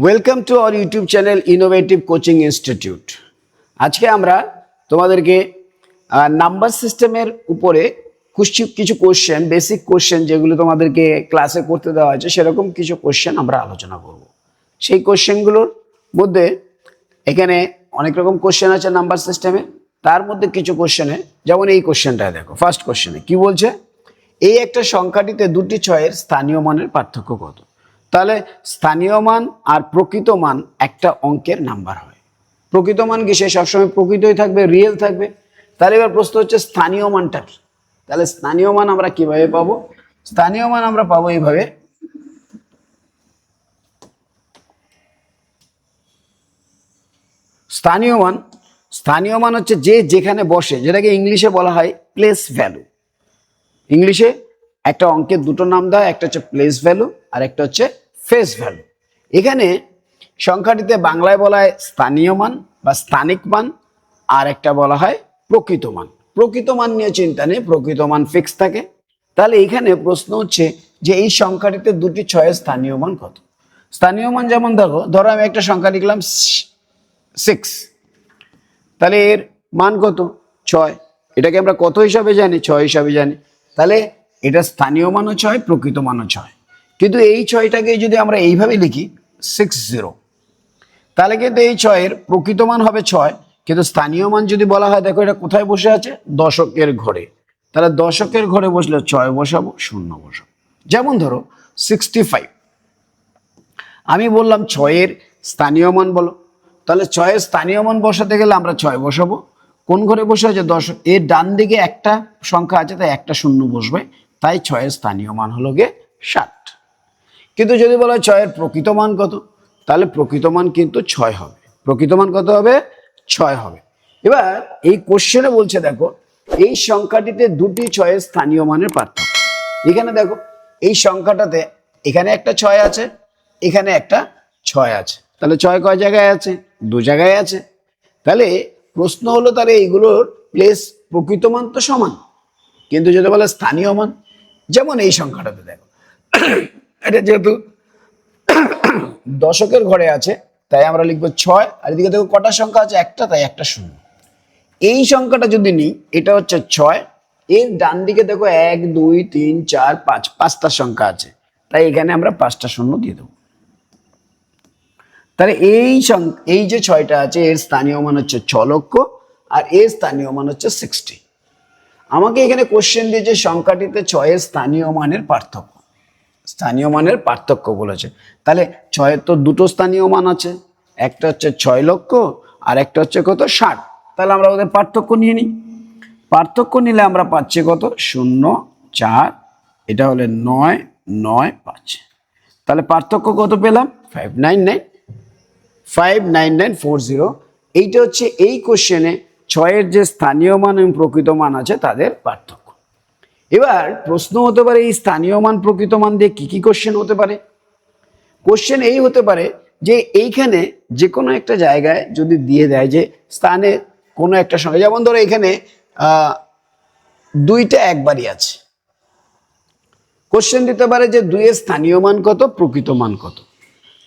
Welcome to our YouTube channel innovative coaching institute. আজকে আমরা তোমাদেরকে নাম্বার সিস্টেমের উপরে কিছু কোশ্চেন, বেসিক কোশ্চেন যেগুলো তোমাদেরকে ক্লাসে করতে দেওয়া হয়েছে, সেরকম কিছু কোশ্চেন আমরা আলোচনা করব। সেই কোশ্চেনগুলোর মধ্যে এখানে অনেক রকম কোশ্চেন আছে নাম্বার সিস্টেমে। তার মধ্যে কিছু কোশ্চেনে, যেমন এই কোশ্চেনটা দেখো, ফার্স্ট কোশ্চেনে কি বলছে, এই একটা সংখ্যাটিতে দুটি ছয়ের স্থানীয় মানের পার্থক্য কত? তাহলে স্থানীয় মান আর প্রকৃত মান একটা অঙ্কের নাম্বার হয়। প্রকৃত মান কি, সে সবসময় প্রকৃতই থাকবে, রিয়েল থাকবে। তাহলে এবার প্রশ্ন হচ্ছে স্থানীয় মানটা কি? তাহলে স্থানীয় মান আমরা কিভাবে পাবো? স্থানীয় মান আমরা পাবো এইভাবে, স্থানীয় মান হচ্ছে যে যেখানে বসে, যেটাকে ইংলিশে বলা হয় প্লেস ভ্যালু। ইংলিশে একটা অঙ্কের দুটো নাম দেয়, একটা হচ্ছে প্লেস ভ্যালু আর একটা হচ্ছে ফেস ভ্যালু। এখানে সংখ্যাটিতে বাংলায় বলা হয় স্থানীয় মান বা স্থানিক মান, আর একটা বলা হয় প্রকৃত মান। প্রকৃত মান নিয়ে চিন্তা নেই, প্রকৃত মান ফিক্স থাকে। তাহলে এখানে প্রশ্ন হচ্ছে যে এই সংখ্যাটিতে দুটি ছয়ের স্থানীয় মান কত? স্থানীয় মান যেমন ধরো আমি একটা সংখ্যা লিখলাম 6, তাহলে এর মান কত? 6। এটাকে আমরা কত হিসাবে জানি? 6 হিসাবে জানি। তাহলে এটা স্থানীয় মানও 6, প্রকৃত মানও 6। কিন্তু এই 6টাকে যদি আমরা এইভাবে লিখি 60, তাহলে কিন্তু এই 6-এর প্রকৃত মান হবে 6, কিন্তু স্থানীয় মান যদি বলা হয়, দেখো এটা কোথায় বসে আছে? দশকের ঘরে। তাহলে দশকের ঘরে বসলে 6 বসাবো, 0 বসাবো। যেমন ধরো 65, আমি বললাম 6-এর স্থানীয় মান বলো। তাহলে 6-এর স্থানীয় মান বসাতে গেলে আমরা 6 বসাবো। কোন ঘরে বসে আছে? দশক। এর ডান দিকে একটা সংখ্যা আছে, তাই একটা 0 বসবে। তাই 6-এর স্থানীয় মান হলো গিয়ে 60। কিন্তু যদি বলা হয় 6-এর প্রকৃত মান কত, তাহলে প্রকৃত মান কিন্তু 6 হবে। প্রকৃত মান কত হবে? 6 হবে। এবার এই কোশ্চেনে বলছে, দেখো এই সংখ্যাটিতে দুটি 6-এর স্থানীয় মানের পার্থক্য। এখানে দেখো এই সংখ্যাটাতে এখানে একটা 6 আছে, এখানে একটা 6 আছে। তাহলে 6 কয় জায়গায় আছে? 2 জায়গায় আছে। তাহলে প্রশ্ন হলো, তাহলে এইগুলোর প্লেস প্রকৃত মান তো সমান, কিন্তু যদি বলে স্থানীয় মান, যেমন এই সংখ্যাটাতে দেখো এটা যেহেতু দশকের ঘরে আছে, তাই আমরা লিখবো 6। আর এদিকে দেখো কটা সংখ্যা আছে? একটা, তাই একটা 0। এই সংখ্যাটা যদি নিই, এটা হচ্ছে 6, এর ডান দিকে দেখো 1 2 3 4 5, 5টা সংখ্যা আছে, তাই এখানে আমরা 5টা 0 দিয়ে দেবো। তাহলে এই যে 6টা আছে, এর স্থানীয় মান হচ্ছে 6 লক্ষ, আর এর স্থানীয় মান হচ্ছে 60। আমাকে এখানে কোশ্চেন দিয়েছে সংখ্যাটিতে 6-এর স্থানীয় মানের পার্থক্য। স্থানীয় মানের পার্থক্য বলেছে। তাহলে 6-এর তো দুটো স্থানীয় মান আছে, একটা হচ্ছে 6 লক্ষ আর একটা হচ্ছে কত? 60। তাহলে আমরা ওদের পার্থক্য নিয়ে নিই। পার্থক্য নিলে আমরা পাচ্ছি কত? 0 4, এটা হলে 9 9 5। তাহলে পার্থক্য কত পেলাম? 59940। এইটা হচ্ছে এই কোশ্চেনে 6-এর যে স্থানীয় মান এবং প্রকৃত মান আছে তাদের পার্থক্য। এবার প্রশ্ন হতে পারে, এই স্থানীয় মান প্রকৃত মান দিয়ে কি কি কোশ্চেন হতে পারে? কোশ্চেন এই হতে পারে যে এইখানে যে কোনো একটা জায়গায় যদি দিয়ে দেয় যে স্থানে কোনো একটা সংখ্যা, যেমন ধরো এখানে 2টা একবারই আছে, কোশ্চেন দিতে পারে যে 2-এর স্থানীয় মান কত, প্রকৃত মান কত।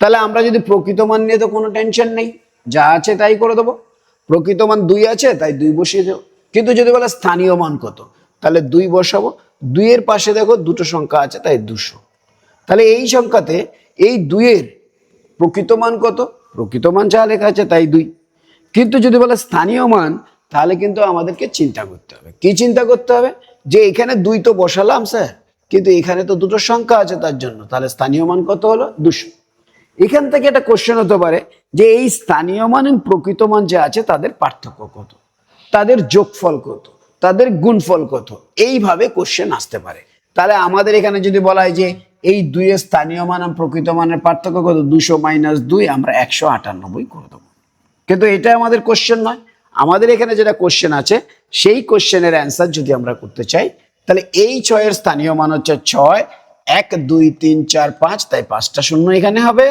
তাহলে আমরা যদি প্রকৃত মান নিয়ে তো কোনো টেনশন নেই, যা আছে তাই করে দেবো। প্রকৃত মান 2 আছে, তাই 2 বসিয়ে দেবো। কিন্তু যদি বলে স্থানীয় মান কত, তাহলে 2 বসাবো। 2-এর পাশে দেখো দুটো সংখ্যা আছে, তাই 200। তাহলে এই সংখ্যাতে এই 2-এর প্রকৃত মান কত? প্রকৃত মান যা লেখা আছে তাই 2। কিন্তু যদি বলে স্থানীয় মান, তাহলে কিন্তু আমাদেরকে চিন্তা করতে হবে। কি চিন্তা করতে হবে? যে এখানে 2 তো বসালাম স্যার, কিন্তু এখানে তো দুটো সংখ্যা আছে, তার জন্য তাহলে স্থানীয় মান কত হলো? 200। এখান থেকে একটা কোশ্চেন হতে পারে যে এই স্থানীয় মান এবং প্রকৃত মান যে আছে তাদের পার্থক্য কত, তাদের যোগফল কত, তাদের গুণফল কত। এইভাবে কোশ্চেন আসতে পারে। তাহলে আমাদের এখানে যদি বলা হয় যে এই 2-এর স্থানীয় মান এবং প্রকৃত মানের পার্থক্য কত, 200 - 2, আমরা 198 করে দেবো। কিন্তু এটা আমাদের কোশ্চেন নয়। আমাদের এখানে যেটা কোশ্চেন আছে, সেই কোশ্চেনের অ্যান্সার যদি আমরা করতে চাই, তাহলে এই 6-এর স্থানীয় মান হচ্ছে 6, 1 2 3 4 5, তাই 5টা 0 এখানে হবে।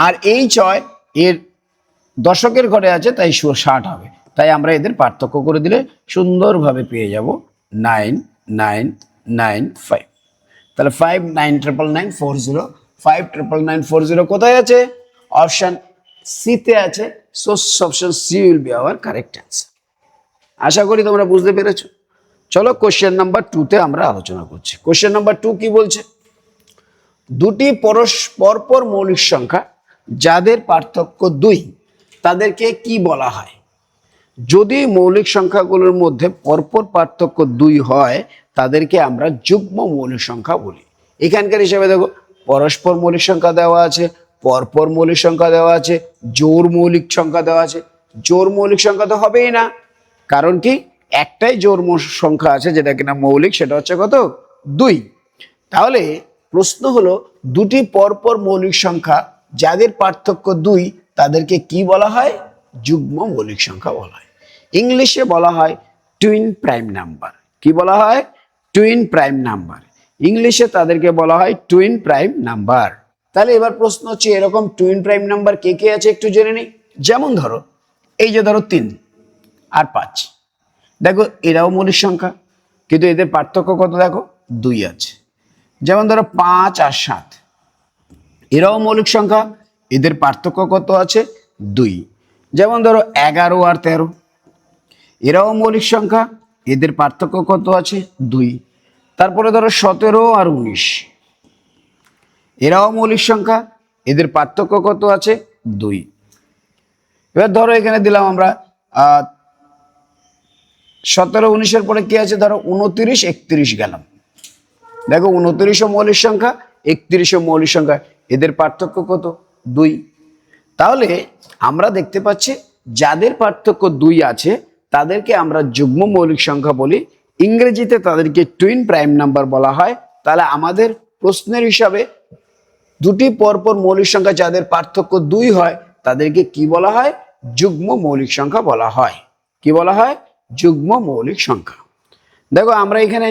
আর এই 6 এর দশকের ঘরে আছে, তাই 60 হবে। তাই আমরা এদের পার্থক্য করে দিলে সুন্দরভাবে পেয়ে যাব 9995। তাহলে 599940 599940 কোথায় আছে? অপশন সি তে আছে। So option C will be our correct answer. আশা করি তোমরা বুঝতে পেরেছো। চলো কোশ্চেন নাম্বার 2 তে আমরা আলোচনা করছি। কোশ্চেন নাম্বার 2 কি বলছে? দুটি পরপর মৌলিক সংখ্যা যাদের পার্থক্য 2 তাদেরকে কি বলা হয়? যদি মৌলিক সংখ্যাগুলোর মধ্যে পরপর পার্থক্য 2 হয় তাদেরকে আমরা যুগ্ম মৌলিক সংখ্যা বলি। এখানকার হিসাবে দেখো, পরস্পর মৌলিক সংখ্যা দেওয়া আছে, পরপর মৌলিক সংখ্যা দেওয়া আছে, জোড় মৌলিক সংখ্যা দেওয়া আছে। জোড় মৌলিক সংখ্যা তো হবেই না, কারণ কি একটাই জোড় সংখ্যা আছে যেটা কিনা মৌলিক, সেটা হচ্ছে কত? 2। তাহলে প্রশ্ন হলো, দুটি পরপর মৌলিক সংখ্যা যাদের পার্থক্য 2 তাদেরকে কি বলা হয়? যুগ্ম মৌলিক সংখ্যা বলা হয়। ইংলিশে বলা হয় টুইন প্রাইম নাম্বার। কি বলা হয়? Twin prime number. ইংলিশে তাদেরকে বলা হয় টুইন প্রাইম নাম্বার। তাহলে এবার প্রশ্ন হচ্ছে, এরকম টুইন প্রাইম নাম্বার কে কে আছে একটু জেনে নিই। যেমন ধরো, এই যে ধরো 3 আর 5, দেখো এরাও মৌলিক সংখ্যা, কিন্তু এদের পার্থক্য কত? দেখো 2 আছে। যেমন ধরো 5 আর 7, এরাও মৌলিক সংখ্যা, এদের পার্থক্য কত আছে? 2। যেমন ধরো 11 আর 13, এরাও মৌলিক সংখ্যা, এদের পার্থক্য কত আছে? 2। তারপরে ধরো 17 আর 19, এরাও মৌলিক সংখ্যা, এদের পার্থক্য কত আছে? 2। এবার ধরো এখানে দিলাম আমরা 17 19-এর পরে কি আছে? ধরো 29 31 গেলাম। দেখো 29ও মৌলিক সংখ্যা, 31ও মৌলিক সংখ্যা, এদের পার্থক্য কত? 2। তাহলে আমরা দেখতে পাচ্ছি যাদের পার্থক্য 2 আছে তাদেরকে আমরা যুগ্ম মৌলিক সংখ্যা বলি। ইংরেজিতে তাদেরকে টুইন প্রাইম নাম্বার বলা হয়। তাহলে আমাদের প্রশ্নের হিসাবে দুটি পরপর মৌলিক সংখ্যা যাদের পার্থক্য 2 হয় তাদেরকে কি বলা হয়? যুগ্ম মৌলিক সংখ্যা বলা হয়। কি বলা হয়? যুগ্ম মৌলিক সংখ্যা। দেখো আমরা এখানে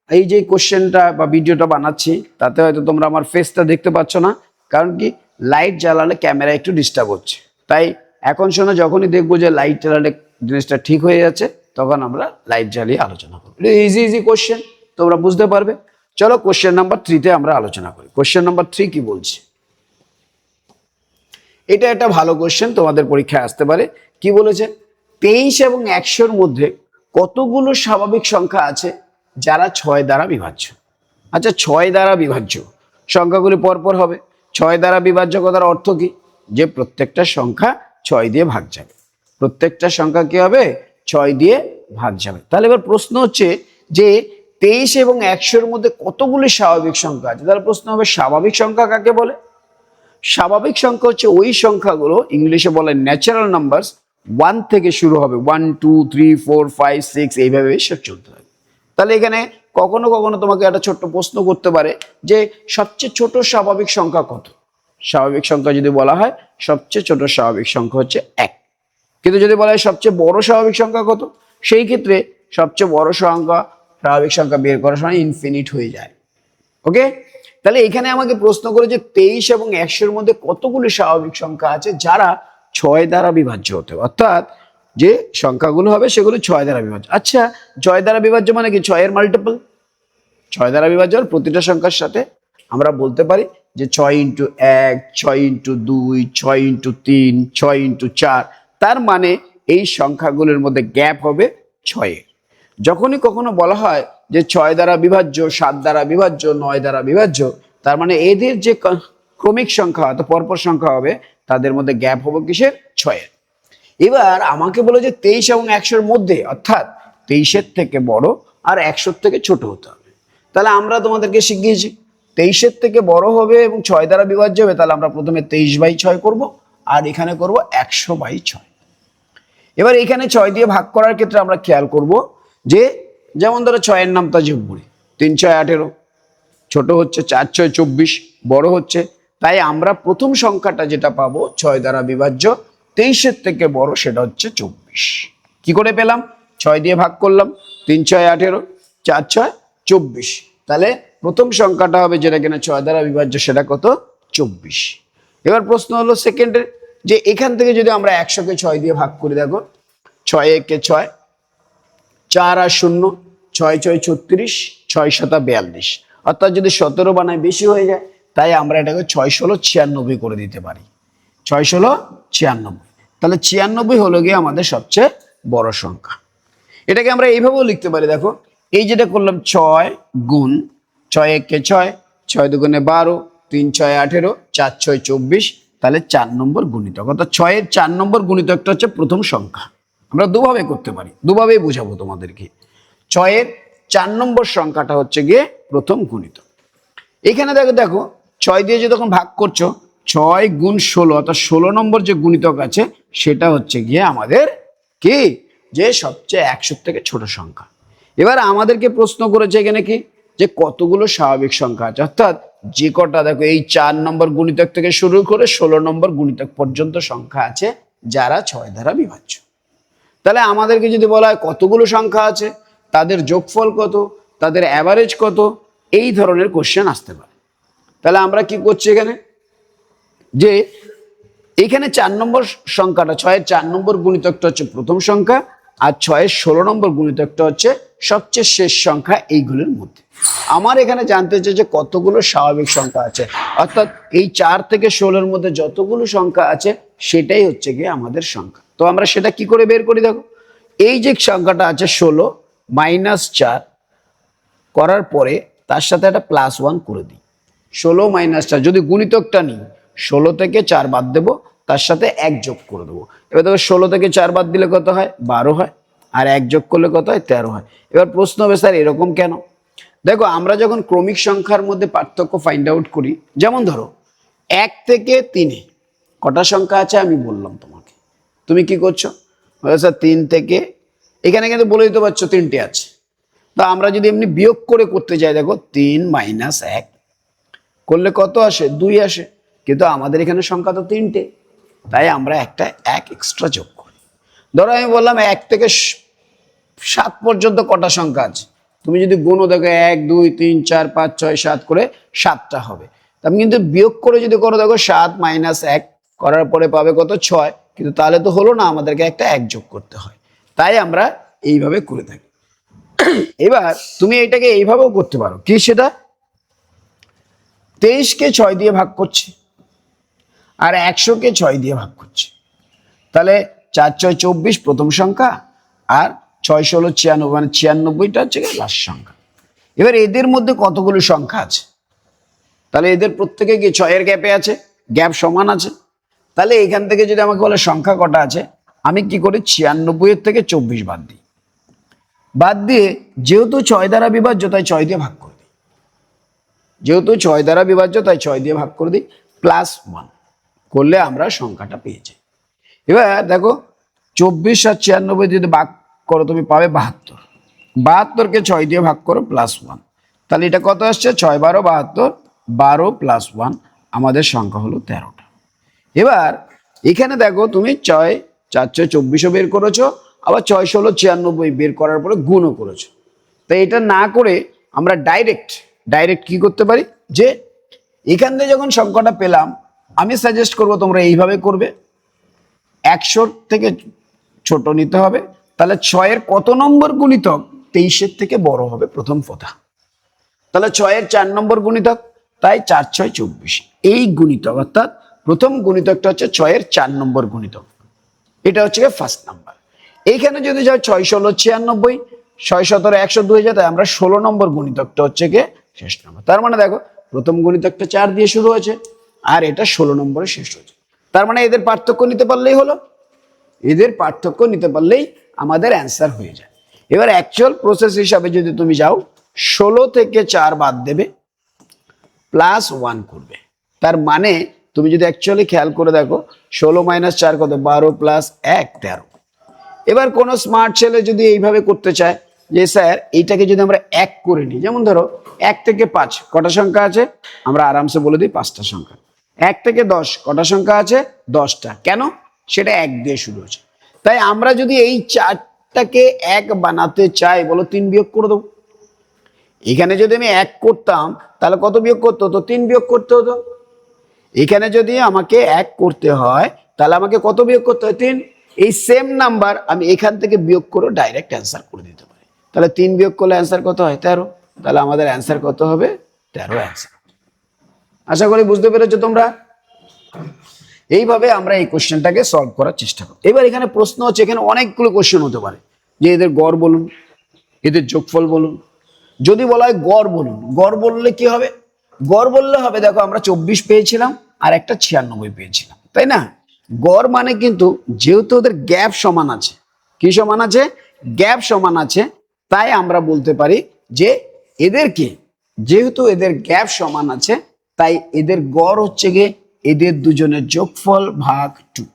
এই যে কোশ্চেনটা বা ভিডিওটা বানাচ্ছি তাতে হয়তো তোমরা আমার ফেসটা দেখতে পাচ্ছ না, কারণ কি লাইট জ্বালালে ক্যামেরা একটু ডিস্টার্ব হচ্ছে। তাই এখন শোনো, যখনই দেখবো যে লাইট জ্বালালে জিনিসটা ঠিক হয়ে যাচ্ছে তখন আমরা লাইট জ্বালিয়ে আলোচনা করবো। ইজি ইজি কোশ্চেন, তোমরা বুঝতে পারবে। চলো কোশ্চেন নাম্বার 3 তে আমরা আলোচনা করি। কোশ্চেন নাম্বার 3 কি বলছে? এটা একটা ভালো কোশ্চেন, তোমাদের পরীক্ষায় আসতে পারে। কি বলেছে? 23 এবং 100-র মধ্যে কতগুলো স্বাভাবিক সংখ্যা আছে যারা 6 দ্বারা বিভাজ্য? আচ্ছা, 6 দ্বারা বিভাজ্য সংখ্যাগুলি পরপর হবে। 6 দ্বারা বিভাজ্য কথার অর্থ কি? যে প্রত্যেকটা সংখ্যা 6 দিয়ে ভাগ যাবে। প্রত্যেকটা সংখ্যা কি হবে? 6 দিয়ে ভাগ যাবে। তাহলে এবার প্রশ্ন হচ্ছে যে 23 এবং 100-র মধ্যে কতগুলি স্বাভাবিক সংখ্যা আছে? তাহলে প্রশ্ন হবে, স্বাভাবিক সংখ্যা কাকে বলে? স্বাভাবিক সংখ্যা হচ্ছে ওই সংখ্যাগুলো, ইংলিশে বলে ন্যাচারাল নাম্বারস, 1 থেকে শুরু হবে, 1 2 3 4 5 6 এইভাবে সব চলতে থাকে। তাহলে এখানে কখনো কখনো তোমাকে একটা ছোট্ট প্রশ্ন করতে পারে যে সবচেয়ে ছোট স্বাভাবিক সংখ্যা কত? স্বাভাবিক সংখ্যা যদি বলা হয় সবচেয়ে ছোট স্বাভাবিক সংখ্যা হচ্ছে 1। কিন্তু যদি বলা হয় সবচেয়ে বড় স্বাভাবিক সংখ্যা কত, সেই ক্ষেত্রে সবচেয়ে বড় স্বাভাবিক সংখ্যা বের করার সময় ইনফিনিট হয়ে যায়। ওকে, তাহলে এখানে আমাকে প্রশ্ন করে যে 23 এবং 100-র মধ্যে কতগুলি স্বাভাবিক সংখ্যা আছে যারা 6 দ্বারা বিভাজ্য হতে, অর্থাৎ যে সংখ্যাগুলো হবে সেগুলো 6 দ্বারা বিভাজ্য। আচ্ছা, 6 দ্বারা বিভাজ্য মানে কি? 6 এর মাল্টিপল। 6 দ্বারা বিভাজ্য প্রতিটা সংখ্যার সাথে আমরা বলতে পারি যে 6 ইন্টু 1, 6 ইন্টু 2, 6 ইন্টু 3, 6 ইন্টু 4। তার মানে এই সংখ্যাগুলোর মধ্যে গ্যাপ হবে 6-এর। যখনই কখনো বলা হয় যে 6 দ্বারা বিভাজ্য, 7 দ্বারা বিভাজ্য, 9 দ্বারা বিভাজ্য, তার মানে এদের যে ক্রমিক সংখ্যা অর্থাৎ পরপর সংখ্যা হবে তাদের মধ্যে গ্যাপ হবে কিসের? 6-এর। এবার আমাকে বলে যে 23 এবং 100-র মধ্যে, অর্থাৎ 23-এর থেকে বড় আর 100-র থেকে ছোট হতে হবে। তাহলে আমরা তোমাদেরকে শিখিয়েছি 23-এর থেকে বড় হবে এবং 6 দ্বারা বিভাজ্য হবে, তাহলে আমরা প্রথমে 23/6 করব আর এখানে করব 100/6। এবার এখানে 6 দিয়ে ভাগ করার ক্ষেত্রে আমরা খেয়াল করব যে, যেমন ধরো 6-এর নাম তাজিম বুড়ি, 3 6 18, ছোট হচ্ছে 4 6 24, বড় হচ্ছে। তাই আমরা প্রথম সংখ্যাটা যেটা পাবো 6 দ্বারা বিভাজ্য 23-এর থেকে বড়, সেটা হচ্ছে 24। কি করে পেলাম? 6 দিয়ে ভাগ করলাম, 3 6 18, 4 6 24। তাহলে প্রথম সংখ্যাটা হবে যেটা কিনা 6 দ্বারা বিভাজ্য, সেটা কত? 24। এবার প্রশ্ন হলো সেকেন্ডের, যে এখান থেকে যদি আমরা 100-কে 6 দিয়ে ভাগ করি, দেখো 6 1 6, 4 আর 0, 6 6 36, 6 7 42। অর্থাৎ যদি 17 বানায় বেশি হয়ে যায়, তাই আমরা এটাকে 6 × 16 = 96 করে দিতে পারি। 6 × 16 = 96। তাহলে 96 হলো গিয়ে আমাদের সবচেয়ে বড় সংখ্যা। এটাকে আমরা এইভাবেও লিখতে পারি, দেখো এই যেটা করলাম 6 গুণ 6 × 1 = 6, 6 × 2 = 12, 3 × 6 = 18, 4 × 6 = 24, তাহলে 4 নম্বর গুণিতক, অর্থাৎ 6 এর 4 নম্বর গুণিতকটা হচ্ছে প্রথম সংখ্যা। আমরা দুভাবে করতে পারি, দুভাবেই বোঝাবো তোমাদেরকে। 6 এর 4 নম্বর সংখ্যাটা হচ্ছে গিয়ে প্রথম গুণিতক। এখানে দেখো দেখো 6 দিয়ে যে তখন ভাগ করছো, 6 গুণ 16 অর্থাৎ 16 নম্বর যে গুণিতক আছে সেটা হচ্ছে গিয়ে আমাদের কি, যে সবচেয়ে 100 থেকে ছোট সংখ্যা। এবার আমাদেরকে প্রশ্ন করেছে এখানে কি, যে কতগুলো স্বাভাবিক সংখ্যা আছে, অর্থাৎ যে কটা দেখো এই 4 নম্বর গুণিতক থেকে শুরু করে 16 নম্বর গুণিতক পর্যন্ত সংখ্যা আছে যারা 6 দ্বারা বিভাজ্য। তাহলে আমাদেরকে যদি বলা হয় কতগুলো সংখ্যা আছে, তাদের যোগফল কত, তাদের অ্যাভারেজ কত, এই ধরনের কোশ্চেন আসতে পারে। তাহলে আমরা কি করছি এখানে, যে এখানে 4 নম্বর সংখ্যাটা, 6 এর 4 নম্বর গুণিতকটা হচ্ছে প্রথম সংখ্যা, আর 6 এর 16 নম্বর গুণিতকটা হচ্ছে সবচেয়ে শেষ সংখ্যা এইগুলোর মধ্যে। আমার এখানে জানতে চাই যে কতগুলো স্বাভাবিক সংখ্যা আছে, অর্থাৎ এই 4 থেকে 16 এর মধ্যে যতগুলো সংখ্যা আছে সেটাই হচ্ছে গিয়ে আমাদের সংখ্যা। তো আমরা সেটা কি করে বের করি, দেখো এই যে সংখ্যাটা আছে 16 - 4 করার পরে তার সাথে একটা +1 করে দিই। 16 - 4 যদি গুণিতকটা নিই, 16 থেকে 4 বাদ দেবো, তার সাথে 1 যোগ করে দেবো। এবার দেখো 16 থেকে 4 বাদ দিলে কত হয়, 12 হয়, আর 1 যোগ করলে কত হয়, 13 হয়। এবার প্রশ্ন হবে স্যার এরকম কেন? দেখো আমরা যখন ক্রমিক সংখ্যার মধ্যে পার্থক্য ফাইন্ড আউট করি, যেমন ধরো 1 থেকে 3 কটা সংখ্যা আছে আমি বললাম তোমাকে, তুমি কি করছো, স্যার 3 থেকে, এখানে কিন্তু বলে দিতে পারছো 3টে আছে। তো আমরা যদি এমনি বিয়োগ করে করতে যাই, দেখো 3 - 1 করলে কত আসে, 2 আসে, কিন্তু আমাদের এখানে সংখ্যা তো 3টে, তাই আমরা একটা 1 এক্সট্রা যোগ করি। ধরো আমি বললাম 1 থেকে 7 পর্যন্ত কটা সংখ্যা আছে, তুমি যদি গুণও দেখো 1 2 3 4 5 6 7 করে 7টা হবে। আমি কিন্তু বিয়োগ করে যদি করো, দেখো 7 - 1 করার পরে পাবে কত, 6, কিন্তু তাহলে তো হলো না, আমাদেরকে একটা 1 যোগ করতে হয়, তাই আমরা এইভাবে করে থাকি। এবার তুমি এটাকে এইভাবেও করতে পারো, কি সেটা, 23কে 6 দিয়ে ভাগ করছি আর 100কে 6 দিয়ে ভাগ করছি, তাহলে 4 × 6 = 24 প্রথম সংখ্যা, আর 6 × 16 = 96, মানে 96টা হচ্ছে লাস্ট সংখ্যা। এবার এদের মধ্যে কতগুলো সংখ্যা আছে, তাহলে এদের প্রত্যেকে কি 6 এর গ্যাপে আছে, গ্যাপ সমান আছে। তাহলে এখান থেকে যদি আমাকে বলে সংখ্যা কটা আছে, আমি কি করি 96 এর থেকে 24 বাদ দিই, বাদ দিয়ে যেহেতু 6 দ্বারা বিভাজ্য তাই 6 দিয়ে ভাগ করে দিই, যেহেতু 6 দ্বারা বিভাজ্য তাই 6 দিয়ে ভাগ করে দিই, +1 করলে আমরা সংখ্যাটা পেয়ে যাই। এবার দেখো 24 আর 96 যদি ভাগ করো তুমি পাবে 72, 72কে 6 দিয়ে ভাগ করো +1, তাহলে এটা কত আসছে, 6 × 12 = 72, 12 + 1 আমাদের সংখ্যা হলো 13টা। এবার এখানে দেখো তুমি 6 4 × 6 = 24ও বের করেছো, আবার 6 × 16 = 96 বের করার পরে গুণও করেছো। তাই এটা না করে আমরা ডাইরেক্ট কি করতে পারি, যে এখান থেকে যখন সংখ্যাটা পেলাম, আমি সাজেস্ট করব তোমরা এইভাবে করবে, 100 থেকে ছোট নিতে হবে, তাহলে 6 এর কত নম্বর গুণিতক 23-এর থেকে বড় হবে প্রথম কথা, তাহলে 6 এর 4 নম্বর গুণিতক, তাই 4 × 6 = 24 এই গুণিতক, অর্থাৎ প্রথম গুণিতকটা হচ্ছে 6 এর 4 নম্বর গুণিতক, এটা হচ্ছে ফার্স্ট নাম্বার। এইখানে যদি যায় 6 × 16 = 96, 6 × 17 = 102 হয়ে যায়, তাই আমরা 16 নম্বর গুণিতকটা হচ্ছে গিয়ে শেষ নম্বর। তার মানে দেখো প্রথম গুণিতকটা 4 দিয়ে শুরু হয়েছে, আর এটা 16 নম্বরে শেষ হয়েছে। তার মানে এদের পার্থক্য নিতে পারলেই হলো, এদের পার্থক্য নিতে পারলেই আমাদের অ্যান্সার হয়ে যায়। এবার অ্যাকচুয়াল প্রসেস হিসাবে যদি তুমি যাও, 16 থেকে 4 বাদ দেবে, +1 করবে, তার মানে তুমি যদি অ্যাকচুয়ালি খেয়াল করে দেখো 16 - 4 কত, 12 + 1 13। এবার কোনো স্মার্ট ছেলে যদি এইভাবে করতে চায়, যে স্যার এইটাকে যদি আমরা 1 করে নিই, যেমন ধরো 1 থেকে 5 কটা সংখ্যা আছে, আমরা আরামসে বলে দিই 5টা সংখ্যা। 1 থেকে 10 কটা সংখ্যা আছে, 10টা, কেন, সেটা 1 দিয়ে শুরু হচ্ছে। তাই আমরা যদি এই 4টাকে 1 বানাতে চাই, বলো 3 বিয়োগ করে দেবো। এখানে যদি আমি 1 করতাম তাহলে কত বিয়োগ করতে হতো, 3 বিয়োগ করতে হতো। এখানে যদি আমাকে 1 করতে হয় তাহলে আমাকে কত বিয়োগ করতে হয়, 3। এই সেম নাম্বার আমি এখান থেকে বিয়োগ করে ডাইরেক্ট অ্যান্সার করে দিতে পারি। তাহলে 3 বিয়োগ করলে অ্যান্সার কত হয়, 13। তাহলে আমাদের অ্যান্সার কত হবে, 13 অ্যান্সার। আশা করি বুঝতে পেরেছো তোমরা। এইভাবে আমরা এই কোশ্চেনটাকে সলভ করার চেষ্টা করি। এবার এখানে প্রশ্ন হচ্ছে, এখানে অনেকগুলো কোশ্চেন হতে পারে যে এদের গড় বলুন, এদের যোগফল বলুন। যদি বলা হয় গড় বলুন, গড় বললে কি হবে? গড় বললে হবে, দেখো আমরা 24 পেয়েছিলাম আর একটা 96 পেয়েছিলাম, তাই না? গড় মানে কিন্তু যেহেতু ওদের গ্যাপ সমান আছে, কি সমান আছে? গ্যাপ সমান আছে, তাই আমরা বলতে পারি যে এদেরকে, যেহেতু এদের গ্যাপ সমান আছে, তাই এদের গড় হচ্ছে গিয়ে এদের দুজনের যোগফল ভাগ 2।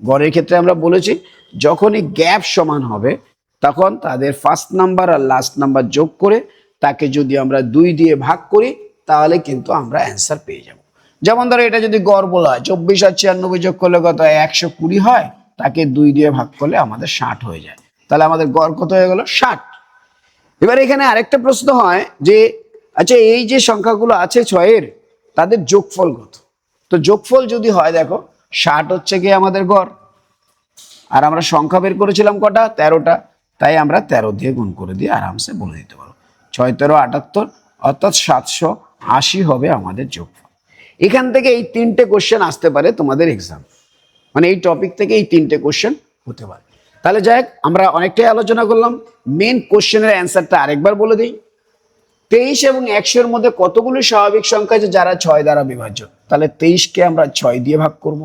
গড়ের ক্ষেত্রে আমরা বলেছি যখনই গ্যাপ সমান হবে তখন তাদের ফার্স্ট নাম্বার আর লাস্ট নাম্বার যোগ করে তাকে যদি আমরা 2 দিয়ে ভাগ করি তাহলে কিন্তু আমরা অ্যান্সার পেয়ে যাব। যেমন ধরো এটা যদি গড় বলা হয়, 24 আর 96 যোগ করলে কত হয়? 120 হয়, তাকে 2 দিয়ে ভাগ করলে আমাদের 60 হয়ে যায়। তাহলে আমাদের গড় কত হয়ে গেল? 60। এবার এখানে আরেকটা প্রশ্ন হয় যে আচ্ছা এই যে সংখ্যাগুলো আছে 6-এর, তাদের যোগফল কত? তো যোগফল যদি হয়, দেখো 60 হচ্ছে কি আমাদের গড়, আর আমরা সংখ্যা বের করেছিলাম কটা? 13টা, তাই আমরা 13 দিয়ে গুণ করে দিয়ে আরামসে বলে দিতে পারবো 6 13 78, অর্থাৎ 780 হবে আমাদের যোগফল। এখান থেকে এই 3টে কোশ্চেন আসতে পারে তোমাদের এক্সাম, মানে এই টপিক থেকে এই 3টে কোশ্চেন হতে পারে। তাহলে যাই হোক, আমরা অনেকটাই আলোচনা করলাম। মেন কোশ্চেনের অ্যান্সারটা আরেকবার বলে দিই। 23 এবং 100-এর মধ্যে কতগুলি স্বাভাবিক সংখ্যা আছে যারা 6 দ্বারা বিভাজ্য? তাহলে 23কে আমরা 6 দিয়ে ভাগ করব,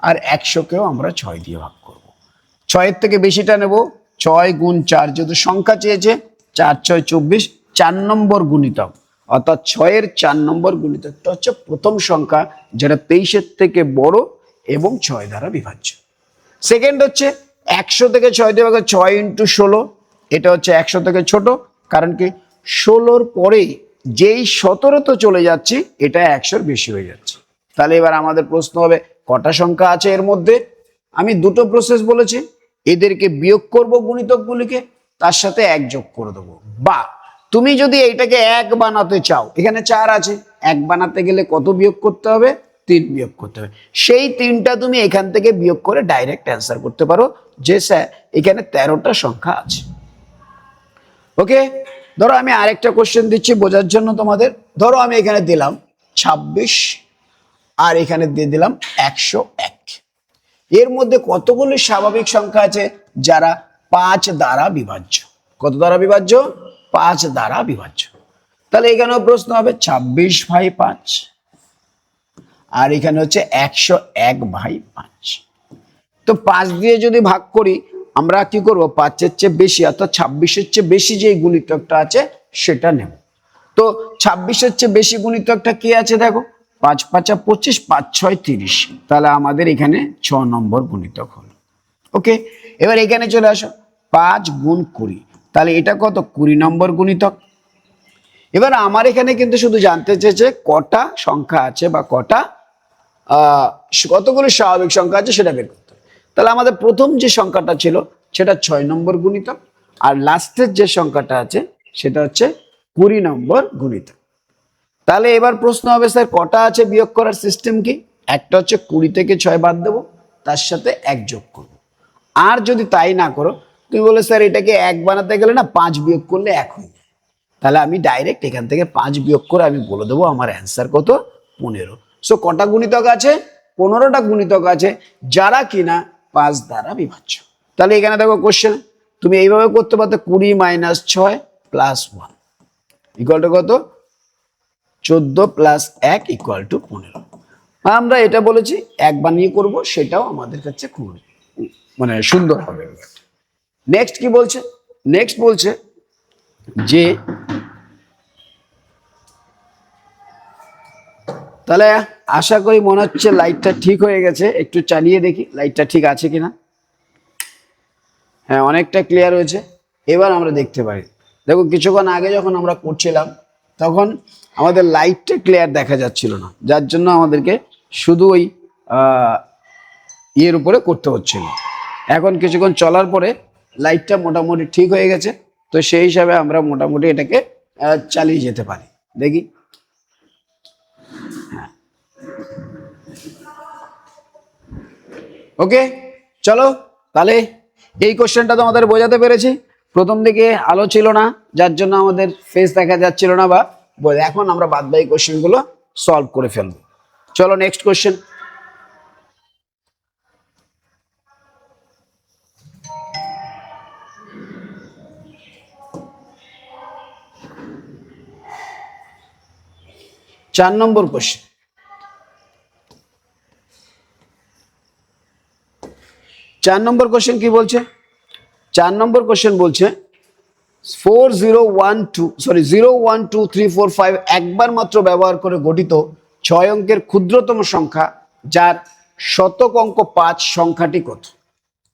আর 100-কেও আমরা 6 দিয়ে ভাগ করব। 6-এর থেকে বেশিটা নেব, 6 গুণ 4, যেহেতু সংখ্যা চেয়েছে, 4 6 24, 4 নম্বর গুণিতক, অর্থাৎ 6-এর 4 নম্বর গুণিতকটা হচ্ছে প্রথম সংখ্যা যেটা 23-এর থেকে বড় এবং 6 দ্বারা বিভাজ্য। সেকেন্ড হচ্ছে 100 থেকে 6 দিয়ে ভাগ, 6 × 16, এটা হচ্ছে 100 থেকে ছোট, কারণ কি 16-র পরে যেই 17 চলে যাচ্ছে এটা 100-র বেশি হয়ে যাচ্ছে। তাহলে এবার আমাদের প্রশ্ন হবে কটা সংখ্যা আছে এর মধ্যে? আমি দুটো প্রসেস বলেছি, এদেরকে বিয়োগ করব গুণিতকগুলিকে, তার সাথে 1 যোগ করে দেবো। বা তুমি যদি এইটাকে 1 বানাতে চাও, এখানে 4 আছে, 1 বানাতে গেলে কত বিয়োগ করতে হবে? 3 বিয়োগ করতে হবে। সেই 3টা তুমি এখান থেকে বিয়োগ করে ডাইরেক্ট অ্যান্সার করতে পারো যে স্যার এখানে 13টা সংখ্যা আছে। ওকে, ধরো আমি আরেকটা কোশ্চেন দিচ্ছি বোঝার জন্য তোমাদের। ধরো আমি এখানে দিলাম 26 আর এখানে দিয়ে দিলাম 101। এর মধ্যে কতগুলি স্বাভাবিক সংখ্যা আছে যারা 5 দ্বারা বিভাজ্য? কত দ্বারা বিভাজ্য? 5 দ্বারা বিভাজ্য। তাহলে এখানেও প্রশ্ন হবে 26/5, আর এখানে হচ্ছে 101/5। তো 5 দিয়ে যদি ভাগ করি আমরা কি করব? 5-এর চেয়ে বেশি, অর্থাৎ 26-এর চেয়ে বেশি যে গুণিতকটা আছে সেটা নেব। তো 26-এর চেয়ে বেশি গুণিতকটা কি আছে? দেখো 5 5 25, 5 6 30, তাহলে আমাদের এখানে 6 নম্বর গুণিতক হলো। ওকে, এবার এখানে চলে আসো, 5 গুণ 20, তাহলে এটা কত? 20 নম্বর গুণিতক। এবার আমার এখানে কিন্তু শুধু জানতে চেয়েছে কটা সংখ্যা আছে বা কতগুলো স্বাভাবিক সংখ্যা আছে সেটা বের করতে হবে। তাহলে আমাদের প্রথম যে সংখ্যাটা ছিল সেটা 6 নম্বর গুণিতক, আর লাস্টের যে সংখ্যাটা আছে সেটা হচ্ছে 20 নম্বর গুণিতক। তাহলে এবার প্রশ্ন হবে স্যার কটা আছে বিয়োগ করার সিস্টেম কি? একটা হচ্ছে 20 থেকে 6 বাদ দেবো, তার সাথে 1 যোগ করব। আর যদি তাই না করো, তুমি বলে স্যার এটাকে 1 বানাতে গেলে না 5 বিয়োগ করলে 1 হয়ে যায়, তাহলে আমি ডাইরেক্ট এখান থেকে 5 বিয়োগ করে আমি বলে দেবো আমার অ্যান্সার কত? 15। সো কটা গুণিতক আছে? 15টা গুণিতক আছে যারা কিনা 5 দ্বারা বিভাজ্য। তাহলে এখানে দেখো কোশ্চেন তুমি এইভাবে করতে পারতো, 20 - 6 + 1 ইকুয়াল টু কত? 14 + 1 ইকুয়াল টু 15। আমরা এটা বলেছি 1 বানিয়ে করব, সেটাও আমাদের কাছে খুব মানে সুন্দর হবে। নেক্সট কি বলছে? নেক্সট বলছে যে তাহলে আশা করি মনে হচ্ছে লাইটটা ঠিক হয়ে গেছে, একটু চালিয়ে দেখি লাইটটা ঠিক আছে কিনা। হ্যাঁ, অনেকটা ক্লিয়ার হয়েছে। এবার আমরা দেখতে পারি, দেখো কিছুক্ষণ আগে যখন আমরা করছিলাম তখন আমাদের লাইটটা ক্লিয়ার দেখা যাচ্ছিল না, যার জন্য আমাদেরকে শুধু ওই ইয়ের উপরে করতে হচ্ছিল। এখন কিছুক্ষণ চলার পরে লাইটটা মোটামুটি ঠিক হয়ে গেছে, তো সেই হিসাবে আমরা মোটামুটি এটাকে চালিয়ে যেতে পারি। দেখি, ওকে চলো। তাহলে এই কোশ্চেনটা তো আমাদের বোঝাতে পেরেছি। প্রথম দিকে আলো ছিল না, যার জন্য আমাদের ফেস দেখা যাচ্ছিল না, বা এখন আমরা বাদবাকি কোশ্চেনগুলো সলভ করে ফেলবো। চলো নেক্সট কোশ্চেন। চার নম্বর কোশ্চেন। 4 নম্বর কোশ্চেন কি বলছে? 4 নম্বর কোশ্চেন বলছে 01235 একবার মাত্র ব্যবহার করে গঠিত 6 অঙ্কের ক্ষুদ্রতম সংখ্যা যার শতক অঙ্ক 5 সংখ্যাটি কত?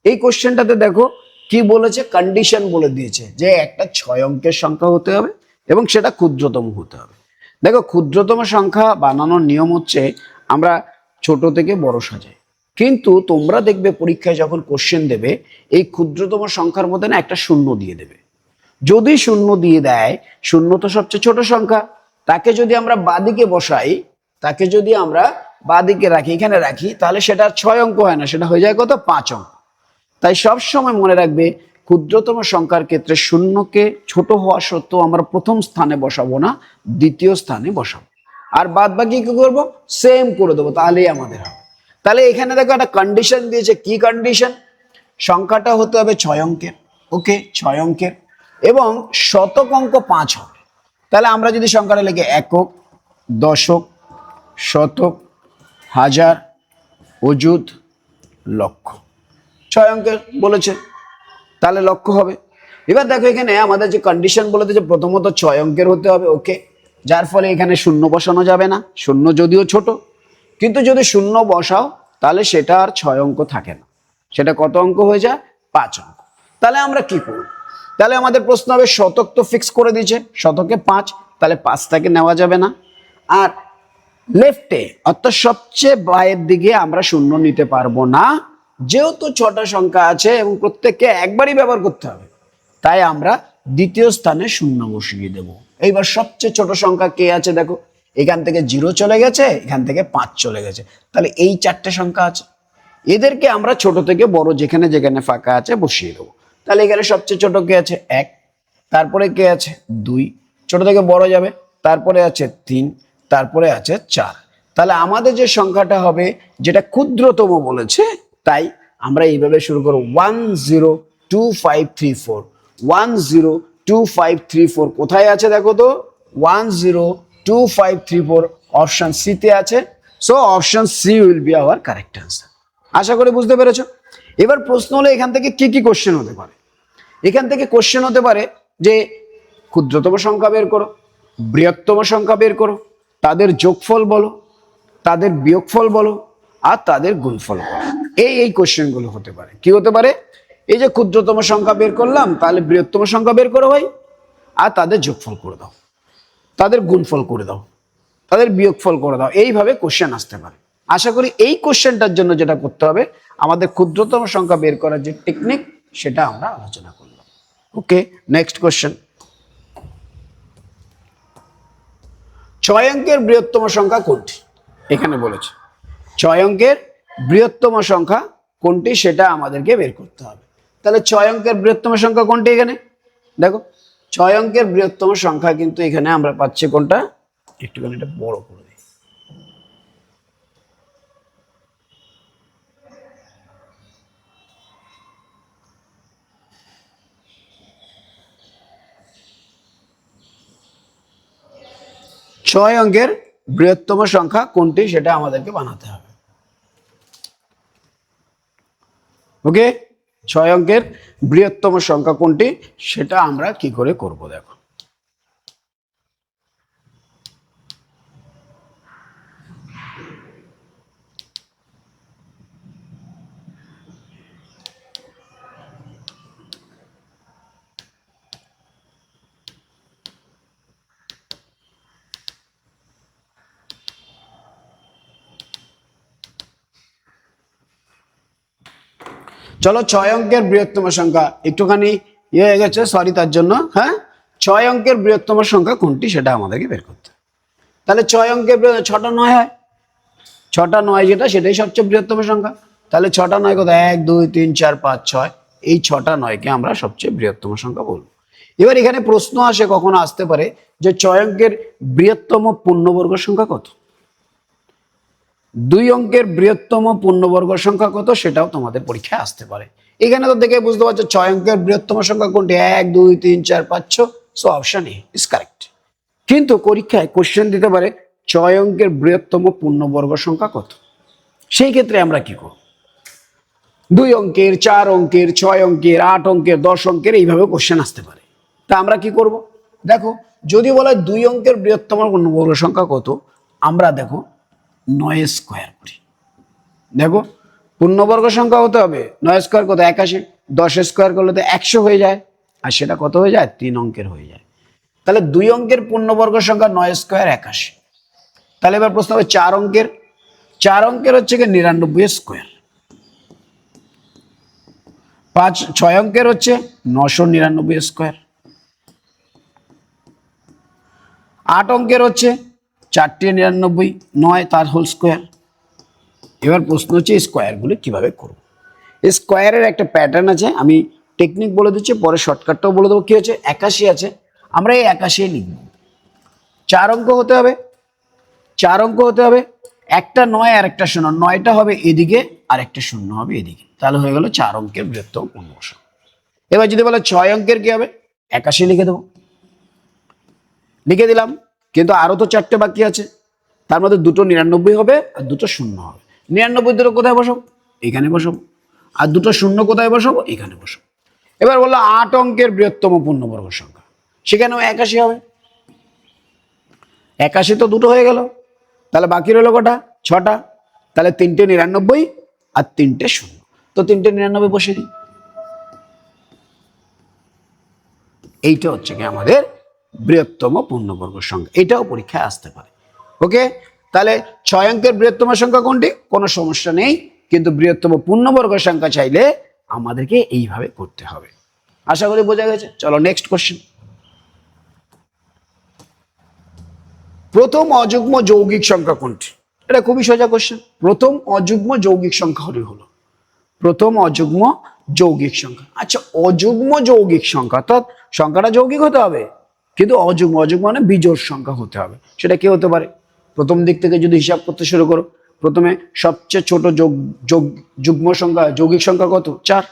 এই কোশ্চেনটাতে দেখো কি বলেছে, কন্ডিশন বলে দিয়েছে যে একটা 6 অঙ্কের সংখ্যা হতে হবে এবং সেটা ক্ষুদ্রতম হতে হবে। দেখো ক্ষুদ্রতম সংখ্যা বানানোর নিয়ম হচ্ছে আমরা ছোট থেকে বড় সাজাই, কিন্তু তোমরা দেখবে পরীক্ষায় যখন কোশ্চেন দেবে এই ক্ষুদ্রতম সংখ্যার মধ্যে না একটা শূন্য দিয়ে দেবে। যদি শূন্য দিয়ে দেয়, শূন্য তো সবচেয়ে ছোট সংখ্যা, তাকে যদি আমরা বাদিকে বসাই, তাকে যদি আমরা বাদিকে রাখি, এখানে রাখি, তাহলে সেটা 6 অঙ্ক হয় না, সেটা হয়ে যায় কত? 5 অঙ্ক। তাই সব সময় মনে রাখবে ক্ষুদ্রতম সংখ্যার ক্ষেত্রে শূন্যকে ছোট হওয়া সত্ত্বেও আমরা প্রথম স্থানে বসাবো না, দ্বিতীয় স্থানে বসাবো, আর বাদ বাকি কি করবো? সেম করে দেবো, তাহলেই আমাদের হবে। তাহলে এখানে দেখো একটা কন্ডিশন দিয়েছে। কি কন্ডিশন? সংখ্যাটা হতে হবে 6 অঙ্কের। ওকে, 6 অঙ্কের এবং শতক অঙ্ক 5 হবে। তাহলে আমরা যদি সংখ্যাটা লিখি একক, দশক, শতক, হাজার, অযুত, লক্ষ, 6 অঙ্কের বলেছে, তাহলে লক্ষ হবে। এবার দেখো এখানে আমাদের যে কন্ডিশন বলে দিয়েছে প্রথমত 6 অঙ্কের হতে হবে। ওকে, যার ফলে এখানে শূন্য বসানো যাবে না, শূন্য যদিও ছোট, কিন্তু যদি শূন্য বসাও তাহলে সেটা আর 6 অঙ্ক থাকে না, সেটা কত অঙ্ক হয়ে যায়? 5 অঙ্ক। তাহলে আমরা কি করব? তাহলে আমাদের প্রশ্ন হবে শতক তো ফিক্স করে দিয়েছে, শতকে 5, তাহলে 5টাকে নেওয়া যাবে না। আর লেফটে অর্থাৎ সবচেয়ে বায়ের দিকে আমরা শূন্য নিতে পারবো না, যেহেতু 6টা সংখ্যা আছে এবং প্রত্যেককে একবারই ব্যবহার করতে হবে, তাই আমরা দ্বিতীয় স্থানে শূন্য বসিয়ে দেব। এইবার সবচেয়ে ছোট সংখ্যা কে আছে দেখো, এখান থেকে 0 চলে গেছে, এখান থেকে 5 চলে গেছে, তাহলে এই 4টে সংখ্যা আছে, এদেরকে আমরা ছোট থেকে বড় যেখানে যেখানে ফাঁকা আছে বসিয়ে দেবো। তাহলে এখানে সবচেয়ে ছোট কে আছে? 1, তারপরে কে আছে? 2, ছোট থেকে বড় যাবে, তারপরে আছে 3, তারপরে আছে 4। তাহলে আমাদের যে সংখ্যাটা হবে যেটা ক্ষুদ্রতম বলেছে, তাই আমরা এইভাবে শুরু করব 102534। 102534 কোথায় আছে দেখো তো? 102534 অপশন সি তে আছে। So option C will be our correct answer. আশা করি বুঝতে পেরেছো। এবার প্রশ্ন হলো এখান থেকে কি কি কোশ্চেন হতে পারে? এখান থেকে কোশ্চেন হতে পারে যে ক্ষুদ্রতম সংখ্যা বের করো, বৃহত্তম সংখ্যা বের করো, তাদের যোগফল বলো, তাদের বিয়োগফল বলো, আর তাদের গুণফল বলো। এই কোশ্চেনগুলো হতে পারে। কি হতে পারে? এই যে ক্ষুদ্রতম সংখ্যা বের করলাম, তাহলে বৃহত্তম সংখ্যা বের করো ভাই, আর তাদের যোগফল করে দাও, তাদের গুণফল করে দাও, তাদের বিয়োগফল করে দাও। এইভাবে কোশ্চেন আসতে পারে। আশা করি এই কোশ্চেনটার জন্য যেটা করতে হবে, আমাদের ক্ষুদ্রতম সংখ্যা বের করার যে টেকনিক সেটা আমরা আলোচনা করলাম। ওকে, নেক্সট কোশ্চেন। 6 অঙ্কের বৃহত্তম সংখ্যা কোনটি? এখানে বলেছে 6 অঙ্কের বৃহত্তম সংখ্যা কোনটি সেটা আমাদেরকে বের করতে হবে। তাহলে 6 অঙ্কের বৃহত্তম সংখ্যা কোনটি? এখানে দেখো 6 অঙ্কের বৃহত্তম সংখ্যা কিন্তু এখানে আমরা পাচ্ছি কোনটা? একটুখানি এটা বড় করে দিই। ছয় অঙ্কের বৃহত্তম সংখ্যা কোনটি সেটা আমাদেরকে বানাতে হবে। ওকে, 6 অঙ্কের বৃহত্তম সংখ্যা কোনটি সেটা আমরা কি করে করব দেখো। চলো 6 অঙ্কের বৃহত্তম সংখ্যা একটুখানি ইয়ে হয়ে গেছে, সরি তার জন্য। হ্যাঁ, 6 অঙ্কের বৃহত্তম সংখ্যা কোনটি সেটা আমাদেরকে বের করতে হবে। তাহলে 6 অঙ্কের 6টা 9 হয়, 6টা 9 যেটা সেটাই সবচেয়ে বৃহত্তম সংখ্যা। তাহলে 6টা 9 কত? 1 2 3 4 5 6, এই 6টা 9কে আমরা সবচেয়ে বৃহত্তম সংখ্যা বলবো। এবার এখানে প্রশ্ন আসে, কখনো আসতে পারে যে 6 অঙ্কের বৃহত্তম পূর্ণবর্গ সংখ্যা কত? দুই অঙ্কের বৃহত্তম পূর্ণবর্গ সংখ্যা কত সেটাও তোমাদের পরীক্ষায় আসতে পারে। এখানে তো দেখে বুঝতে পারছো 6 অঙ্কের বৃহত্তম সংখ্যা কোনটি, 1 2 3 4 5 6, so option A is correct. কিন্তু পরীক্ষায় কোশ্চেন দিতে পারে 6 অঙ্কের বৃহত্তম পূর্ণবর্গ সংখ্যা কত। সেই ক্ষেত্রে আমরা কি করব, 2 অঙ্কের, 4 অঙ্কের, 6 অঙ্কের, 8 অঙ্কের, 10 অঙ্কের এইভাবে কোশ্চেন আসতে পারে। তা আমরা কি করব, দেখো যদি বলে 2 অঙ্কের বৃহত্তম পূর্ণবর্গ সংখ্যা কত, আমরা দেখো 9 স্কোয়ার করি। দেখো পূর্ণবর্গ সংখ্যা হতে হবে 9 স্কোয়ার কত 81, 10 স্কোয়ার করলে তো 100 হয়ে যায়, আর সেটা কত হয়ে যায় 3 অঙ্কের হয়ে যায়। তাহলে 2 অঙ্কের পূর্ণবর্গ সংখ্যা 9 স্কোয়ার 81। তাহলে এবার প্রশ্ন হবে 4 অঙ্কের, 4 অঙ্কের হচ্ছে কি 99 স্কোয়ার, 6 অঙ্কের হচ্ছে 999 স্কোয়ার, 8 অঙ্কের হচ্ছে 499, 9 তার হোল স্কোয়ার। এবার প্রশ্ন হচ্ছে স্কোয়ারগুলি কিভাবে করব। স্কোয়ারের একটা প্যাটার্ন আছে, আমি টেকনিক বলে দিচ্ছি, পরে শর্টকাটটাও বলে দেবো। কি হচ্ছে 81 আছে, আমরা এই 81 লিখব। 4 অঙ্ক হতে হবে, 4 অঙ্ক হতে হবে, একটা 9 আর একটা 0, 9টা হবে এদিকে আর একটা 0 হবে এদিকে, তাহলে হয়ে গেল 4 অঙ্কের বৃহত্তম পূর্ণবর্গ সংখ্যা। এবার যদি বলে 6 অঙ্কের কি হবে, 81 লিখে দেবো, লিখে দিলাম। কিন্তু আরো তো 4টে বাকি আছে, তার মধ্যে দুটো 99 হবে আর দুটো 0 হবে। 99 দুটো কোথায় বসাবো, এখানে বসাবো, আর দুটো 0 কোথায় বসাবো, এখানে বসাবো। এবার বললো 8 অঙ্কের বৃহত্তম পূর্ণবর্গ সংখ্যা, সেখানেও 81 হবে। 81 তো দুটো হয়ে গেল, তাহলে বাকি রইল কটা, 6টা। তাহলে 3টে 99 আর 3টে 0, তো 3টে 99 বসে দিই। এইটা হচ্ছে কি আমাদের বৃহত্তম পূর্ণবর্গ সংখ্যা, এটাও পরীক্ষায় আসতে পারে। ওকে, তাহলে 6 অঙ্কের বৃহত্তম সংখ্যা কোনটি, কোনো সমস্যা নেই, কিন্তু বৃহত্তম পূর্ণবর্গ সংখ্যা চাইলে আমাদেরকে এইভাবে করতে হবে। আশা করি বোঝা গেছে। চলো নেক্সট কোশ্চেন। প্রথম অযুগ্ম যৌগিক সংখ্যা কোনটি, এটা খুবই সোজা কোশ্চেন। প্রথম অযুগ্ম যৌগিক সংখ্যা হলো প্রথম অযুগ্ম যৌগিক সংখ্যা। আচ্ছা, অযুগ্ম যৌগিক সংখ্যা অর্থাৎ সংখ্যাটা যৌগিক হতে হবে, কিন্তু অযুগ্ম, অযুগ্ম মানে বিজোড় সংখ্যা হতে হবে। সেটা কি হতে পারে, প্রথম দিক থেকে যদি হিসাব করতে শুরু করো, প্রথমে সবচেয়ে ছোট যুগ্ম সংখ্যা যৌগিক সংখ্যা কত, 4।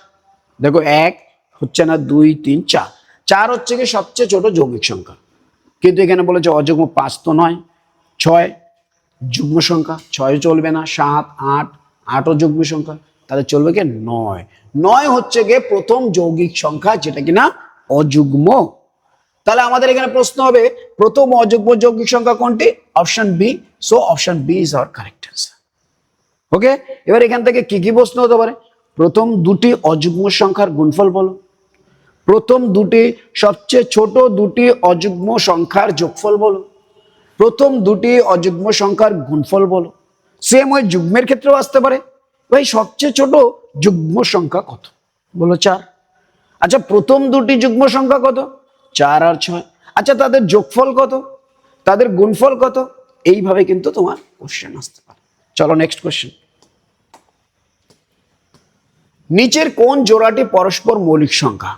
দেখো 1 হচ্ছে না, 2 3 4, 4 হচ্ছে কি সবচেয়ে ছোট যৌগিক সংখ্যা। কিন্তু এখানে বলেছে অযুগ্ম, 5 তো নয়, 6 যুগ্ম সংখ্যা, 6 চলবে না, 7 8, 8ও যুগ্ম সংখ্যা, তাহলে চলবে কি 9। 9 হচ্ছে গিয়ে প্রথম যৌগিক সংখ্যা, যেটা কিনা অযুগ্ম। তাহলে আমাদের এখানে প্রশ্ন হবে প্রথম অযুগ্ম যৌগিক সংখ্যা কোনটি, option B. So option B is our correct answer. Okay, এবার এখান থেকে কি কি প্রশ্ন হতে পারে, প্রথম দুটি অযুগ্ম সংখ্যার গুণফল বলো, প্রথম দুটি সবচেয়ে ছোট দুটি অযুগ্ম সংখ্যার যোগফল বলো, প্রথম দুটি অযুগ্ম সংখ্যার গুণফল বলো। সেম ওই যুগ্মের ক্ষেত্রেও আসতে পারে, ভাই সবচেয়ে ছোট যুগ্ম সংখ্যা কত, বলো 4। আচ্ছা, প্রথম দুটি যুগ্ম সংখ্যা কত, 4 আর 6। আচ্ছা, তাদের যোগফল কত, তাদের গুণফল কত, এইভাবে কিন্তু তোমার কোশ্চেন আসতে পারে। চলো নেক্সট কোশ্চেন। নিচের কোন জোড়াটি পরস্পর মৌলিক সংখ্যা,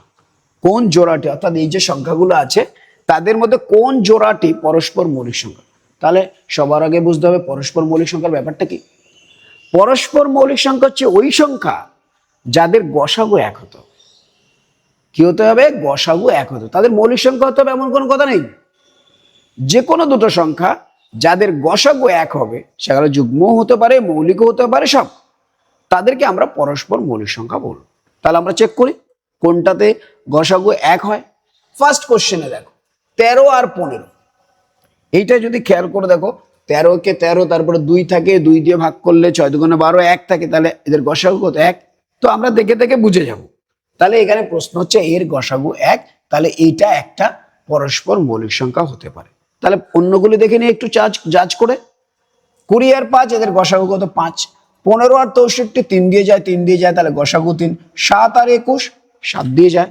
কোন জোড়াটি, অর্থাৎ এই যে সংখ্যাগুলো আছে তাদের মধ্যে কোন জোড়াটি পরস্পর মৌলিক সংখ্যা। তাহলে সবার আগে বুঝতে হবে পরস্পর মৌলিক সংখ্যার ব্যাপারটা কি। পরস্পর মৌলিক সংখ্যা হচ্ছে ওই সংখ্যা যাদের গসাগু 1 হতে হবে। কি হতে হবে, গসাগু 1 হতে হবে, তাদের মৌলিক সংখ্যা হতে হবে এমন কোনো কথা নেই। যে কোনো দুটো সংখ্যা যাদের গসাগু 1 হবে, সেগুলো যুগ্মও হতে পারে, মৌলিকও হতে পারে, সব, তাদেরকে আমরা পরস্পর মৌলিক সংখ্যা বলবো। তাহলে আমরা চেক করি কোনটাতে গসাগু 1 হয়। ফার্স্ট কোশ্চেনে দেখো 13 আর 15, এইটা যদি খেয়াল করে দেখো 13 কে 13, তারপরে 2 থাকে, 2 দিয়ে ভাগ করলে 6 দুগুণে 12, 1 থাকে, তাহলে এদের গসাগু কত, 1। তো আমরা দেখে দেখে বুঝে যাব। তাহলে এখানে প্রশ্ন হচ্ছে এর গসাগু 1, তাহলে এইটা একটা পরস্পর মৌলিক সংখ্যা হতে পারে। তাহলে অন্যগুলি দেখে নিয়ে একটু জাজ করে। 20 আর 5 এদের গসাগু কত, 5। 15 আর 64 3 দিয়ে যায়, 3 দিয়ে যায়, তাহলে গসাগু 3। 7 আর 21 7 দিয়ে যায়।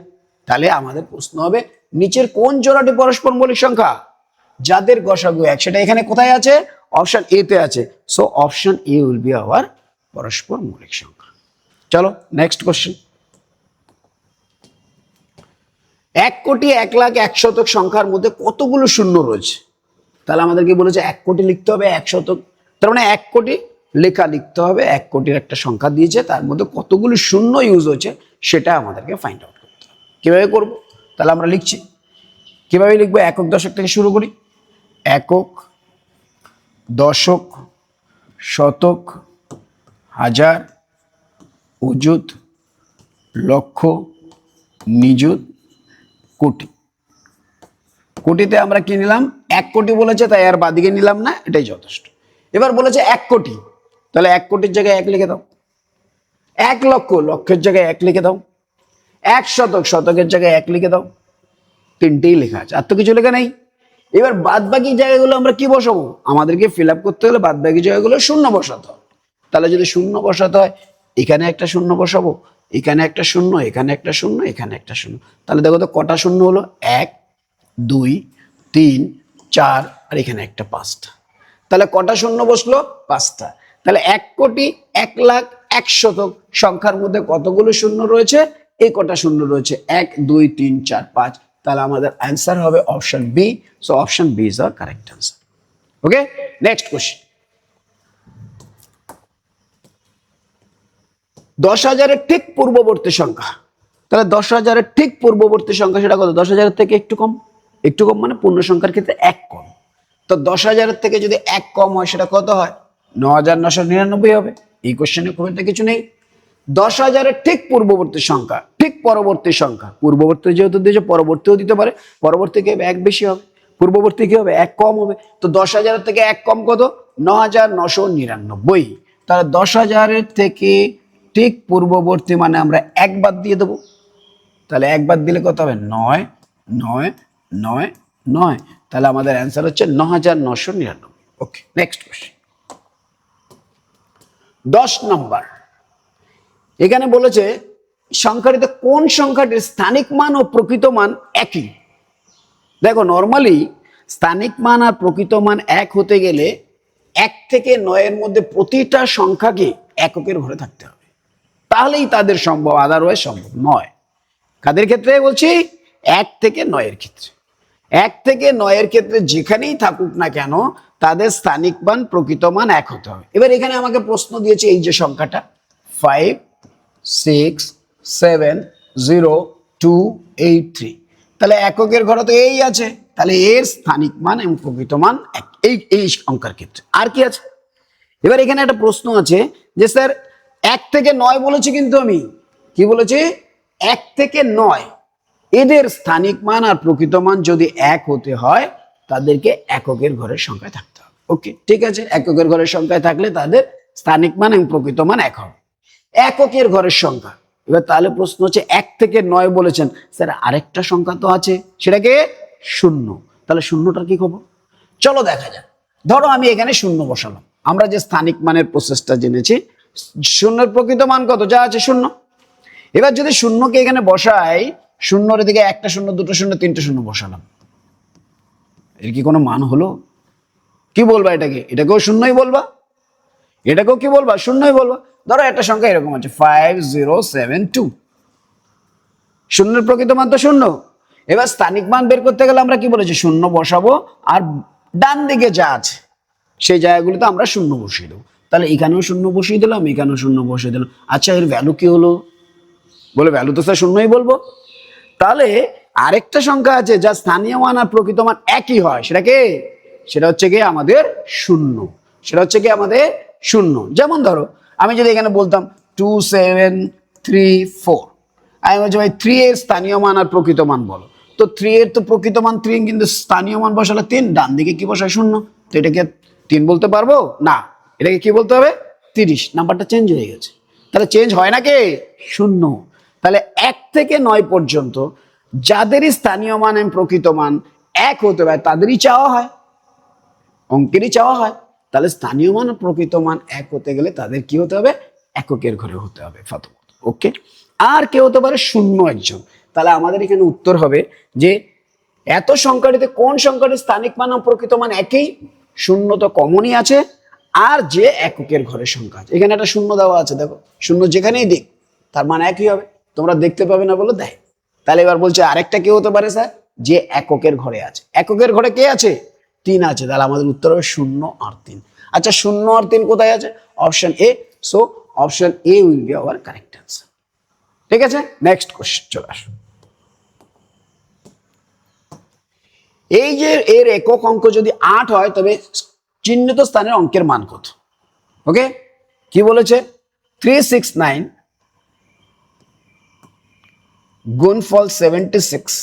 তাহলে আমাদের প্রশ্ন হবে নিচের কোন জোড়াটি পরস্পর মৌলিক সংখ্যা যাদের গসাগু 1, সেটা এখানে কোথায় আছে, অপশন এ তে আছে। So option A will be hour পরস্পর মৌলিক সংখ্যা। চলো নেক্সট কোশ্চেন। 1,01,01,00,000 সংখ্যার মধ্যে কতগুলো শূন্য রয়েছে। তাহলে আমাদেরকে বলেছে 1 কোটি লিখতে হবে 1 শতক, তার মানে 1 কোটি লেখা লিখতে হবে 1 কোটির একটা সংখ্যা দিয়েছে, তার মধ্যে কতগুলো শূন্য ইউজ হচ্ছে সেটা আমাদেরকে ফাইন্ড আউট করতে হবে। কিভাবে করব? তাহলে আমরা লিখছি, কিভাবে লিখবো? একক দশক থেকে শুরু করি। একক, দশক, শতক, হাজার, অযুত, লক্ষ, নিযুত, কোটি। কোটিতে আমরা কি নিলাম? 1 কোটি বলেছে, তাই আর বাদিকে নিলাম না, এটাই যথেষ্ট। এবার বলেছে 1 কোটি, তাহলে 1 কোটির জায়গায় 1 লিখে দাও। 1 লক্ষ, লক্ষের জায়গায় 1 লিখে দাও। 1 শতক, শতকের জায়গায় 1 লিখে দাও। তিনটেই লেখা আছে, আর তো কিছু লেখা নেই। এবার বাদ বাকি জায়গাগুলো আমরা কি বসাবো? আমাদেরকে ফিল আপ করতে হলে বাদ বাকি জায়গাগুলো শূন্য বসাতে হবে। তাহলে যদি শূন্য বসাতে হয়, এখানে একটা শূন্য বসাবো, এখানে একটা শূন্য, এখানে একটা শূন্য, এখানে একটা শূন্য। তাহলে দেখো তো কটা শূন্য হলো? 1, 2, 3, 4, আর এখানে একটা 5টা। তাহলে কটা শূন্য বসলো? 5টা। তাহলে 1 কোটি, 1 লাখ, 1 শতক সংখ্যার মধ্যে কতগুলো শূন্য রয়েছে? এই কটা শূন্য রয়েছে, 1, 2, 3, 4, 5। তাহলে আমাদের অ্যান্সার হবে option B. So option B is our correct answer. Okay, next question. 10,000-এর ঠিক পূর্ববর্তী সংখ্যা। তাহলে 10,000-এর ঠিক পূর্ববর্তী সংখ্যা সেটা কত? 10,000-এর থেকে একটু কম। একটু কম মানে পূর্ণ সংখ্যার ক্ষেত্রে 1 কম। তো 10,000-এর থেকে যদি 1 কম হয় সেটা কত হয়? 9,999 হবে। এই কোশ্চেনে খুব একটা কিছু নেই। 10,000-এর ঠিক পূর্ববর্তী সংখ্যা, ঠিক পরবর্তী সংখ্যা। পূর্ববর্তী যেহেতু দিয়েছে, পরবর্তীও দিতে পারে। পরবর্তী কি হবে? 1 বেশি হবে। পূর্ববর্তী কি হবে? 1 কম হবে। তো 10,000-এর থেকে 1 কম কত? 9,999। তাহলে 10,000-এর থেকে ঠিক পূর্ববর্তী মানে আমরা 1 বাদ দিয়ে দেবো। তাহলে 1 বাদ দিলে কত হবে? 9, 9, 9, 9। তাহলে আমাদের অ্যান্সার হচ্ছে 9,999। ওকে, নেক্সট কোশ্চেন। 10 নম্বর। এখানে বলেছে সংখ্যাটিতে কোন সংখ্যাটির স্থানিক মান ও প্রকৃত মান একই? দেখো, নর্মালি স্থানিক মান আর প্রকৃত মান 1 হতে গেলে 1 থেকে 9-এর মধ্যে প্রতিটা সংখ্যাকে এককের ঘরে থাকতে হবে, তাহলেই তাদের সম্ভব, আদারওয়াইজ সম্ভব নয়। কাদের ক্ষেত্রে বলছি? 1 থেকে 9-এর ক্ষেত্রে। 1 থেকে 9-এর ক্ষেত্রে যেখানেই থাকুক না কেন, তাদের স্থানিক মান প্রকৃত মান 1 হতে হবে। এবার এখানে আমাকে প্রশ্ন দিয়েছে এই যে সংখ্যাটা 5, 6, 7, 0, 2, 8, 3। তাহলে এককের ঘরে তো এই আছে, তাহলে এর স্থানিক মান এবং প্রকৃত মান এই সংখ্যার ক্ষেত্রে। আর কি আছে? এবার এখানে একটা প্রশ্ন আছে যে স্যার 1 থেকে 9 বলেছি, কিন্তু আমি কি বলেছি? 1 থেকে 9 এদের স্থানিক মান আর প্রকৃত মান যদি 1 হতে হয়, তাদেরকে এককের ঘরের সংখ্যায় থাকতে হবে। ওকে, ঠিক আছে। এককের ঘরের সংখ্যায় থাকলে তাদের স্থানিক মান এবং প্রকৃত মান 1 হবে। এককের ঘরের সংখ্যা। এবার তাহলে প্রশ্ন হচ্ছে 1 থেকে 9 বলেছেন, স্যার আরেকটা সংখ্যা তো আছে, সেটাকে 0। তাহলে শূন্যটার কি খবর? চলো দেখা যাক। ধরো আমি এখানে 0 বসালাম। আমরা যে স্থানিক মানের প্রসেসটা জেনেছি, শূন্যের প্রকৃত মান কত? যা আছে 0। এবার যদি শূন্যকে এখানে বসাই, শূন্যর দিকে 1টা শূন্য, 2টো শূন্য, 3টে শূন্য বসালাম, এর কি কোনো মান হলো? কি বলবা এটাকে? এটাকেও শূন্যই বলবা, এটাকেও কি বলবা? শূন্যই বলবা। ধরো একটা সংখ্যা এরকম আছে 5072, শূন্যের প্রকৃত মান তো 0। এবার স্থানিক মান বের করতে গেলে আমরা কি বলেছি? 0 বসাবো, আর ডান দিকে যা আছে সেই জায়গাগুলোতে আমরা 0 বসিয়ে দেবো। তাহলে এখানেও 0 বসিয়ে দিলাম, এখানেও 0 বসিয়ে দিলাম। আচ্ছা, এর ভ্যালু কি হলো? বলে ভ্যালু তো স্যার 0ই বলবো। তাহলে আরেকটা সংখ্যা আছে যা স্থানীয় মান আর প্রকৃত মান একই হয়, সেটা হচ্ছে কি আমাদের 0। সেটা হচ্ছে কি আমাদের 0। যেমন ধরো আমি যদি এখানে বলতাম 2734, আমি বলছি ভাই 3 এর স্থানীয় মান আর প্রকৃত মান বলো। তো 3 এর তো প্রকৃত মান 3, কিন্তু স্থানীয় মান বসালে 3, ডান দিকে কি বসায়? 0। তো এটাকে 3 বলতে পারবো না, এটাকে কি বলতে হবে? 30। নাম্বারটা চেঞ্জ হয়ে গেছে। তাহলে চেঞ্জ হয় না কে? 0। তাহলে 1 থেকে 9 পর্যন্ত যাদেরই স্থানীয় মান এবং প্রকৃত মান 1 হতে পারে, তাদেরই চাওয়া হয়, অঙ্কেরই চাওয়া হয়। তাহলে স্থানীয় মান ও প্রকৃত মান 1 হতে গেলে তাদের কি হতে হবে? এককের ঘরে হতে হবে। ওকে, আর কেউ হতে পারে 0 একজন। তাহলে আমাদের এখানে উত্তর হবে যে এত সংখ্যাটিতে কোন সংখ্যাটির স্থানিক মান ও প্রকৃত মান একই? 0 তো কমনই আছে, আর যে এককের ঘরের সংখ্যা আছে, এখানে একটা 0 দেওয়া আছে, দেখো 0 যেখানেই দিক তার মান একই হবে। তোমরা দেখতে পাবে না বলে দেয়। তাহলে এবার বলছে আরেকটা কে হতে পারে স্যার? যে এককের ঘরে আছে। এককের ঘরে কে আছে? 3 আছে। তাহলে আমাদের উত্তর হবে 0 আর 3। আচ্ছা, 0 আর 3 কোথায় আছে? Option A. So option A will be our correct answer. ঠিক আছে, নেক্সট কোশ্চেন চলে আসুন। এই যে এর একক অঙ্ক যদি 8 হয় তবে চিহ্নিত স্থানের অঙ্কের মান কত? ওকে, কি বলেছে? 369 গুণফল 76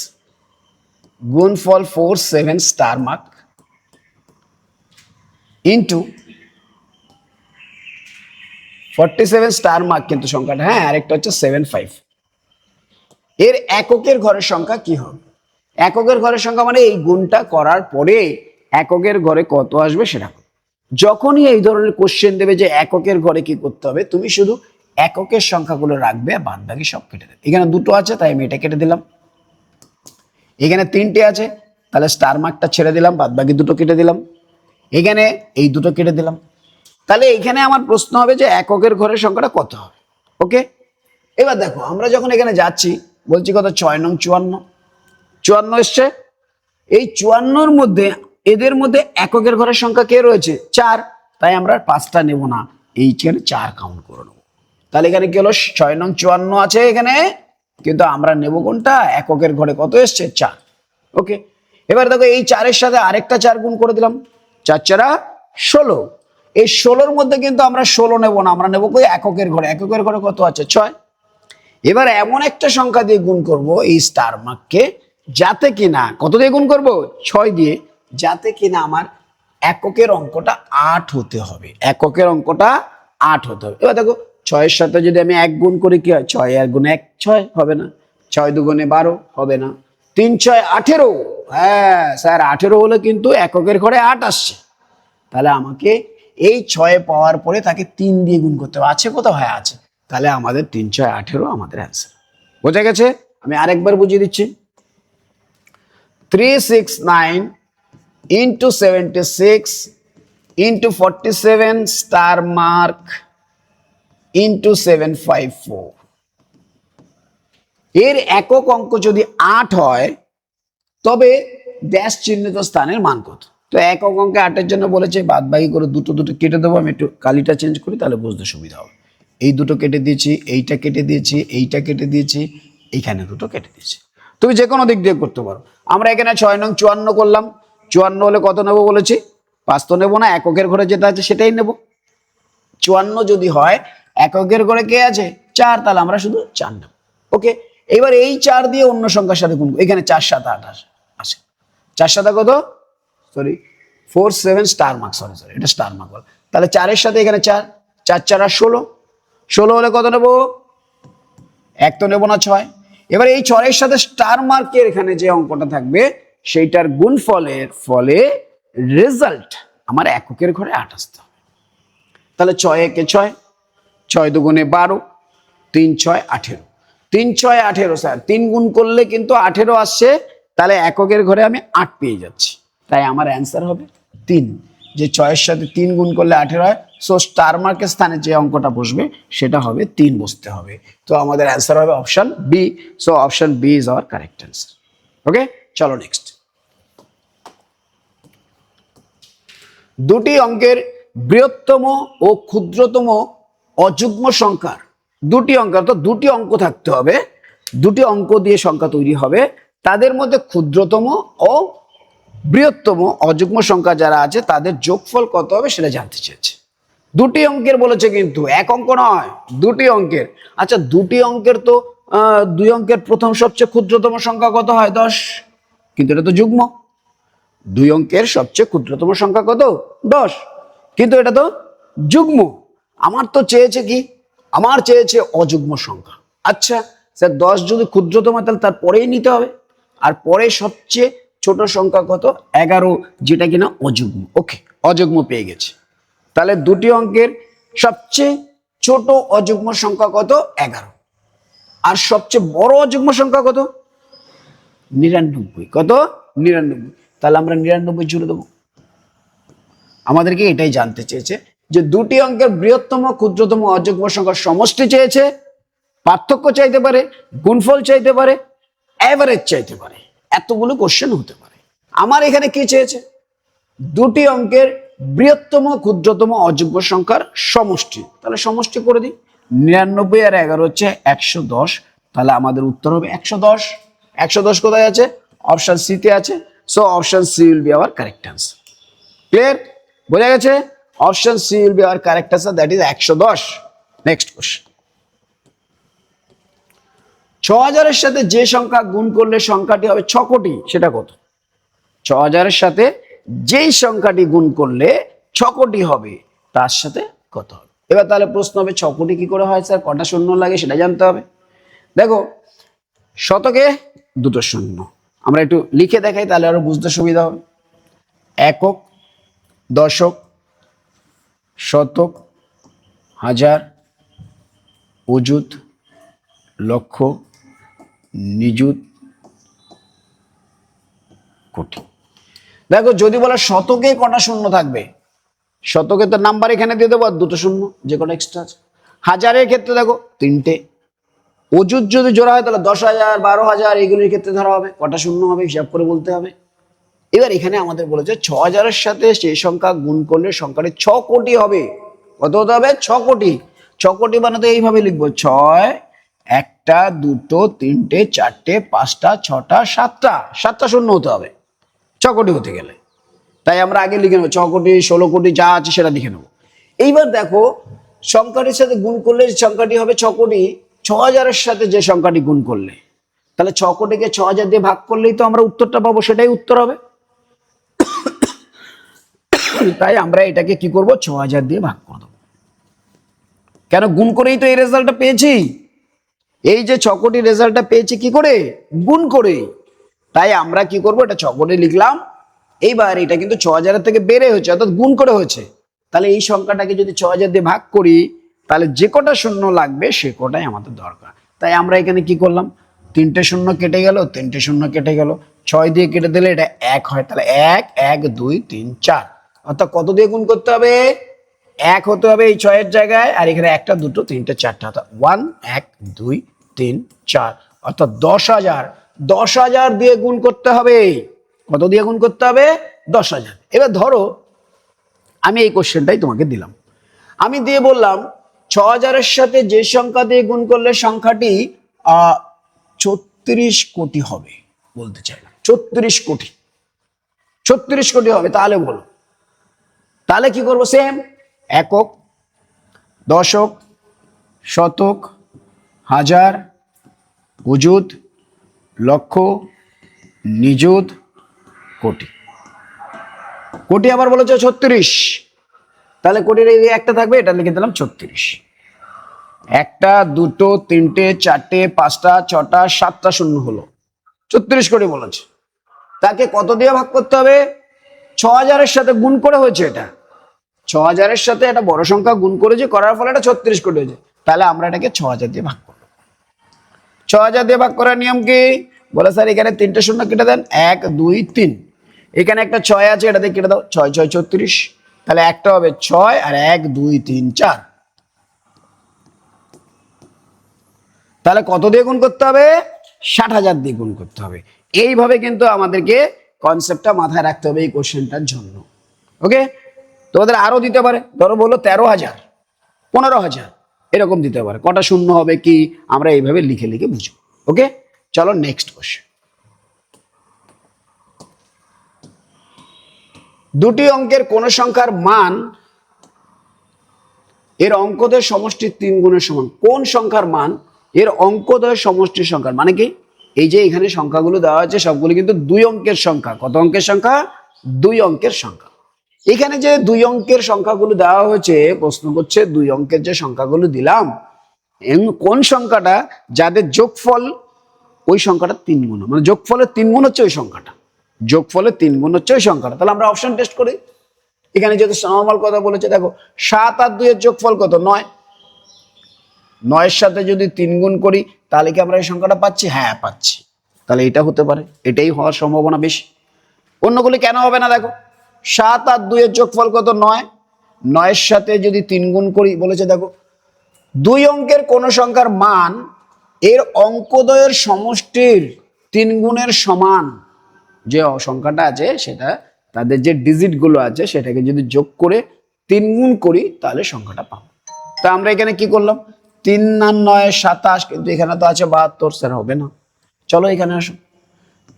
গুণফল 47 star mark into 47 star mark কিন্তু সংখ্যাটা, হ্যাঁ, আরেকটা হচ্ছে 75। এর এককের ঘরের সংখ্যা কি হবে? এককের ঘরের সংখ্যা মানে এই গুণটা করার পরে এককের ঘরে কত আসবে সেটা। যখনই এই ধরনের কোশ্চেন দেবে যে এককের ঘরে কি করতে হবে, তুমি শুধু এককের সংখ্যাগুলো রাখবে, বাদ বাকি সব কেটে দেবে। এখানে দুটো আছে তাই আমি এটা কেটে দিলাম, এখানে তিনটে আছে তাহলে স্টার মার্কটা ছেড়ে দিলাম, বাদ বাকি দুটো কেটে দিলাম, এখানে এই দুটো কেটে দিলাম। তাহলে এখানে আমার প্রশ্ন হবে যে এককের ঘরের সংখ্যাটা কত হবে। ওকে, এবার দেখো আমরা যখন এখানে যাচ্ছি বলছি কত, 6 নং 54, 54 এসছে। এই 54-র মধ্যে এদের মধ্যে এককের ঘরের সংখ্যা কে রয়েছে? 4, তাই আমরা 5টা নেব না, এইখানে 4 কাউন্ট করে নেবো। তাহলে এখানে কি হলো, 6 নং 54 আছে এখানে, কিন্তু আমরা নেব কোনটা? এককের ঘরে কত এসছে? 4। ওকে, এবার দেখো এই 4-এর সাথে আরেকটা 4 গুণ করে দিলাম, 4 4 16। এই 16-র মধ্যে কিন্তু আমরা 16 নেব না, আমরা নেব কই? এককের ঘরে। এককের ঘরে কত আছে? 6। এবার এমন একটা সংখ্যা দিয়ে গুণ করব এই স্টার মার্ককে, যাতে কিনা কত দিয়ে গুণ করব? 6 দিয়ে, যাতে কিনা আমার এককের অঙ্কটা 8 হতে হবে। এককের অঙ্কটা 8 হতে হবে। এবার দেখো 6-এর সাথে যদি আমি 1 গুণ করি কি হয়? 6 আর গুণ 1 6 হবে না, 6 দুগুণে 12 হবে না, 3 6 18। হ্যাঁ স্যার, 18 হলে কিন্তু এককের ঘরে 8 আসছে। তাহলে আমাকে এই 6 পাওয়ার পরে তাকে 3 দিয়ে গুণ করতে হবে। আছে কোথাও? হ্যাঁ আছে। তাহলে আমাদের 3 6 18 আমাদের অ্যান্সার। বোঝা গেছে? আমি আরেকবার বুঝিয়ে দিচ্ছি। 369 into 76 into 47 star mark into 754। এর একক অঙ্ক যদি 8 হয় তবে ড্যাশ চিহ্নিত স্থানের মান কত? তো একক অঙ্কে 8-এর জন্য বলেছে, বাদ বাকি করে দুটো দুটো কেটে দেবো। আমি একটু কালিটা চেঞ্জ করি তাহলে বুঝতে সুবিধা হবে। এই দুটো কেটে দিয়েছি, এইটা কেটে দিয়েছি, এইটা কেটে দিয়েছি, এইখানে দুটো কেটে দিয়েছি। তুমি যে কোনো দিক দিয়ে করতে পারো। আমরা এখানে 6 নং 54 করলাম। 54 হলে কত নেবো বলেছি? 5 তো নেবো না, এককের ঘরে যেটা আছে সেটাই নেব। 54 যদি হয়, এককের ঘরে কে আছে? 4, তাহলে আমরা শুধু 4 নেব। ওকে, এবার এই 4 দিয়ে অন্য সংখ্যার সাথে গুণ, এখানে 4 7 8 আসে। 4 7 কত? সরি 47 স্টার মার্ক, সরি এটা স্টার মার্ক বল। তাহলে 4-এর সাথে এখানে 4, 4 4 16, 16 হলে কত নেব? 1 তো নেব না, 6। এবার এই 6-এর সাথে স্টার মার্কের এখানে যে অঙ্কটা থাকবে সেইটার গুণফলের ফলে রেজাল্ট আমার এককের ঘরে 8 আসতে হবে। তাহলে 6 একে 6, 6 দুগুণে 12, 3 6 18, 3 6 18 স্যার 3 গুণ করলে কিন্তু 18 আসছে। তাহলে এককের ঘরে আমি 8 পেয়ে যাচ্ছি, তাই আমার অ্যান্সার হবে 3। যে 6-এর সাথে 3 গুণ করলে 18 হয়, সো স্টার মার্কের স্থানে যে অঙ্কটা বসবে সেটা হবে 3 বসতে হবে। তো আমাদের অ্যান্সার হবে option B. So option B is our correct answer. Okay, চলো নেক্সট। দুটি অঙ্কের বৃহত্তম ও ক্ষুদ্রতম অযুগ্ম সংখ্যার দুটি অঙ্ক, তো দুটি অঙ্ক থাকতে হবে, দুটি অঙ্ক দিয়ে সংখ্যা তৈরি হবে, তাদের মধ্যে ক্ষুদ্রতম ও বৃহত্তম অযুগ্ম সংখ্যা যারা আছে তাদের যোগফল কত হবে সেটা জানতে চেয়েছে। দুটি অঙ্কের বলেছে, কিন্তু এক অঙ্ক নয়, দুটি অঙ্কের। আচ্ছা, দুটি অঙ্কের তো 2 অঙ্কের প্রথম সবচেয়ে ক্ষুদ্রতম সংখ্যা কত হয়? 10, কিন্তু এটা তো যুগ্ম। 2 অঙ্কের সবচেয়ে ক্ষুদ্রতম সংখ্যা কত? 10, কিন্তু এটা তো যুগ্ম। আমার তো চেয়েছে কি? আমার চেয়েছে অযুগ্ম সংখ্যা। আচ্ছা স্যার, 10 যদি ক্ষুদ্রতম তাহলে তার পরেই নিতে হবে, আর পরে সবচেয়ে ছোট সংখ্যা কত? 11, যেটা কিনা অযুগ্ম। ওকে, অযুগ্ম পেয়ে গেছে। তাহলে দুটি অঙ্কের সবচেয়ে ছোট অযুগ্ম সংখ্যা কত? 11। আর সবচেয়ে বড় অযুগ্ম সংখ্যা কত? 99। কত? 99। তাহলে আমরা 99 জুড়ে দেবো। আমাদেরকে এটাই জানতে চেয়েছে যে দুটি অঙ্কের বৃহত্তম ক্ষুদ্রতম অযুগ্ম সংখ্যার সমষ্টি চেয়েছে, পার্থক্য চাইতে পারে, গুণফল চাইতে পারে, অ্যাভারেজ চাইতে পারে, এতগুলো কোশ্চেন হতে পারে। আমার এখানে কি চেয়েছে? দুটি অঙ্কের বৃহত্তম ক্ষুদ্রতম অযোগ্য সংখ্যার সমষ্টি। তাহলে সমষ্টি করে দিই, 99 আর 11 হচ্ছে 110, তাহলে আমাদের উত্তর হবে 110। 110 কোথায় আছে? অপশন সি তে আছে। So option C will be our correct answer. Clear? বোঝা গেছে? Option C will be our correct answer, that is 110। Next question, 6000 এর সাথে যে সংখ্যা গুণ করলে সংখ্যাটি হবে 6 কোটি, সেটা কত? 6000 এর সাথে যেই সংখ্যাটি গুণ করলে 6 কোটি হবে, তার সাথে কত হবে? এবার তাহলে প্রশ্ন হবে 6 কোটি কি করে হয় স্যার, কটা শূন্য লাগে সেটা জানতে হবে। দেখো, শতকে দুটো শূন্য, আমরা একটু লিখে দেখাই তাহলে আরো বুঝতে সুবিধা হবে। একক, দশক, শতক, হাজার, অযুত, লক্ষ, নিযুত, কোটি। দেখো, যদি বলা শতকে কটা শূন্য থাকবে, শতকে তো নাম্বার এখানে দিয়ে দেবো আর দুটো শূন্য, যে কটা এক্সট্রা আছে। হাজারের ক্ষেত্রে দেখো 3টে, অযুত যদি জোড়া হয় তাহলে 10,000, 12,000 এইগুলির ক্ষেত্রে ধরা হবে, কটা শূন্য হবে হিসাব করে বলতে হবে। এবার এখানে আমাদের বলেছে 6000-এর সাথে সেই সংখ্যা গুণ করলে সংখ্যাটি 6 কোটি হবে। কত হতে হবে? 6 কোটি। 6 কোটি মানে তো এইভাবে লিখবো, 6, 1টা, 2টো, 3টে, 4টে, 5টা, 6টা, 7টা, 7টা শূন্য হতে হবে 6 কোটি হতে গেলে। তাই আমরা আগে লিখে নেবো 6 কোটি, 16 কোটি যা আছে সেটা লিখে নেবো। এইবার দেখো, সংখ্যাটির সাথে গুণ করলে সংখ্যাটি হবে 6 কোটি। 6000-এর সাথে যে সংখ্যাটি গুণ করলে, তাহলে 6 কোটিকে 6000 দিয়ে ভাগ করলেই তো আমরা উত্তরটা পাবো, সেটাই উত্তর হবে। তাই আমরা এটাকে কি করব, 6000 দিয়ে ভাগ করে দেবো। কেন? গুণ করেই তো এই রেজাল্টটা পেয়েছি। এই যে 6 কোটি রেজাল্টটা পেয়েছি কি করে? গুণ করে। তাই আমরা কি করব, এটা 6 কোটি লিখলাম। এইবার এটা কিন্তু 6000-এর থেকে বেড়ে হয়েছে, অর্থাৎ গুণ করে হয়েছে। তাহলে এই সংখ্যাটাকে যদি 6000 দিয়ে ভাগ করি, তাহলে যে কটা শূন্য লাগবে সে কটাই আমাদের দরকার। তাই আমরা এখানে কি করলাম, 3টে শূন্য কেটে গেল, 3টে শূন্য কেটে গেল, 6 দিয়ে কেটে দিলে এটা 1 হয়। তাহলে 1, 1, 2, 3, 4, অর্থাৎ কত দিয়ে গুণ করতে হবে? 1 হতে হবে এই 6-এর জায়গায়, আর এখানে 1টা, 2টো, 3টে, 4টা, অর্থাৎ 1, 1, 2, 3, 4, অর্থাৎ 10,000। 10,000 দিয়ে গুণ করতে হবে। কত দিয়ে গুণ করতে হবে? 10,000। এবার ধরো আমি এই কোশ্চেনটাই তোমাকে দিলাম, আমি দিয়ে বললাম 6000-এর সাথে যে সংখ্যা দিয়ে গুণ করলে সংখ্যাটি 36 কোটি হবে, বলতে চাইলাম 36 কোটি, 36 কোটি হবে। তাহলে বলো, তাহলে কি করবো? সেম, একক, দশক, শতক, হাজার, অযুত, লক্ষ, নিযুত, কোটি। কোটি আবার বলেছে 36, তাহলে কোটির এই একটা থাকবে, এটা লিখে দিলাম 36। 1টা, 2টো, 3টে, 4টে, 5টা, 6টা, 7টা শূন্য হলো, 36 কোটি বলেছে। তাকে কত দিয়ে ভাগ করতে হবে? 6000-এর সাথে গুণ করে হয়েছে এটা, 6000-এর সাথে একটা বড় সংখ্যা গুণ করেছে, করার ফলে এটা 36 কোটি হয়েছে। তাহলে আমরা এটাকে 6000 দিয়ে ভাগ করবো। 6000 দিয়ে ভাগ করার নিয়ম কি? বলে স্যার এখানে 3টে শূন্য কেটে দেন, 1, 2, 3, এখানে একটা 6 আছে, এটা দিয়ে কেটে দাও, 6, 6, 36, তাহলে একটা হবে 6, আর 1, 2, 3, 4। তাহলে কত দিয়ে গুণ করতে হবে? 60,000 দিয়ে গুণ করতে হবে। এইভাবে কিন্তু আমাদেরকে কনসেপ্টটা মাথায় রাখতে হবে এই কোশ্চেনটার জন্য। ওকে, তোমাদের আরো দিতে পারে, ধরো বললো 13,000, 15,000, এরকম দিতে পারে। কটা শূন্য হবে কি আমরা এইভাবে লিখে লিখে বুঝবো। ওকে, চলো নেক্সট কোশ্চেন। দুটি অঙ্কের কোন সংখ্যার মান এর অঙ্কদের সমষ্টির 3 গুণের সমান? কোন সংখ্যার মান এর অঙ্কদের সমষ্টির সংখ্যার মানে কি? এই যে এখানে সংখ্যাগুলো দেওয়া আছে সবগুলো কিন্তু 2 অঙ্কের সংখ্যা। কত অঙ্কের সংখ্যা? 2 অঙ্কের সংখ্যা। এখানে যে 2 অঙ্কের সংখ্যাগুলো দেওয়া হয়েছে, প্রশ্ন করছে 2 অঙ্কের যে সংখ্যাগুলো দিলাম, কোন সংখ্যাটা যাদের যোগফল ওই সংখ্যাটা 3 গুণ, মানে যোগফলের 3 গুণ হচ্ছে ওই সংখ্যাটা, যোগফলের 3 গুণ হচ্ছে ওই সংখ্যাটা। তাহলে আমরা অপশন টেস্ট করি। এখানে যেহেতু নর্মাল কথা বলেছে, দেখো 7 আর 2 এর যোগফল কত? 9। 9-এর সাথে যদি 3 গুণ করি তাহলে কি আমরা এই সংখ্যাটা পাচ্ছি? হ্যাঁ পাচ্ছি। তাহলে এটা হতে পারে, এটাই হওয়ার সম্ভাবনা বেশি। অন্যগুলি কেন হবে না? দেখো 7 আর 2 এর যোগফল কত? 9। 9-এর সাথে যদি 3 গুণ করি, বলেছে দেখো 2 অঙ্কের কোন সংখ্যার মান এর অঙ্কদ্বয়ের সমষ্টির 3 গুণের সমান। যে সংখ্যাটা আছে সেটা তাদের যে ডিজিট গুলো আছে সেটাকে যদি যোগ করে 3 গুণ করি তাহলে সংখ্যাটা পাবো। তা আমরা এখানে কি করলাম, 3 আর 9 27, কিন্তু এখানে তো আছে 72, স্যার হবে না। চলো এখানে আসো,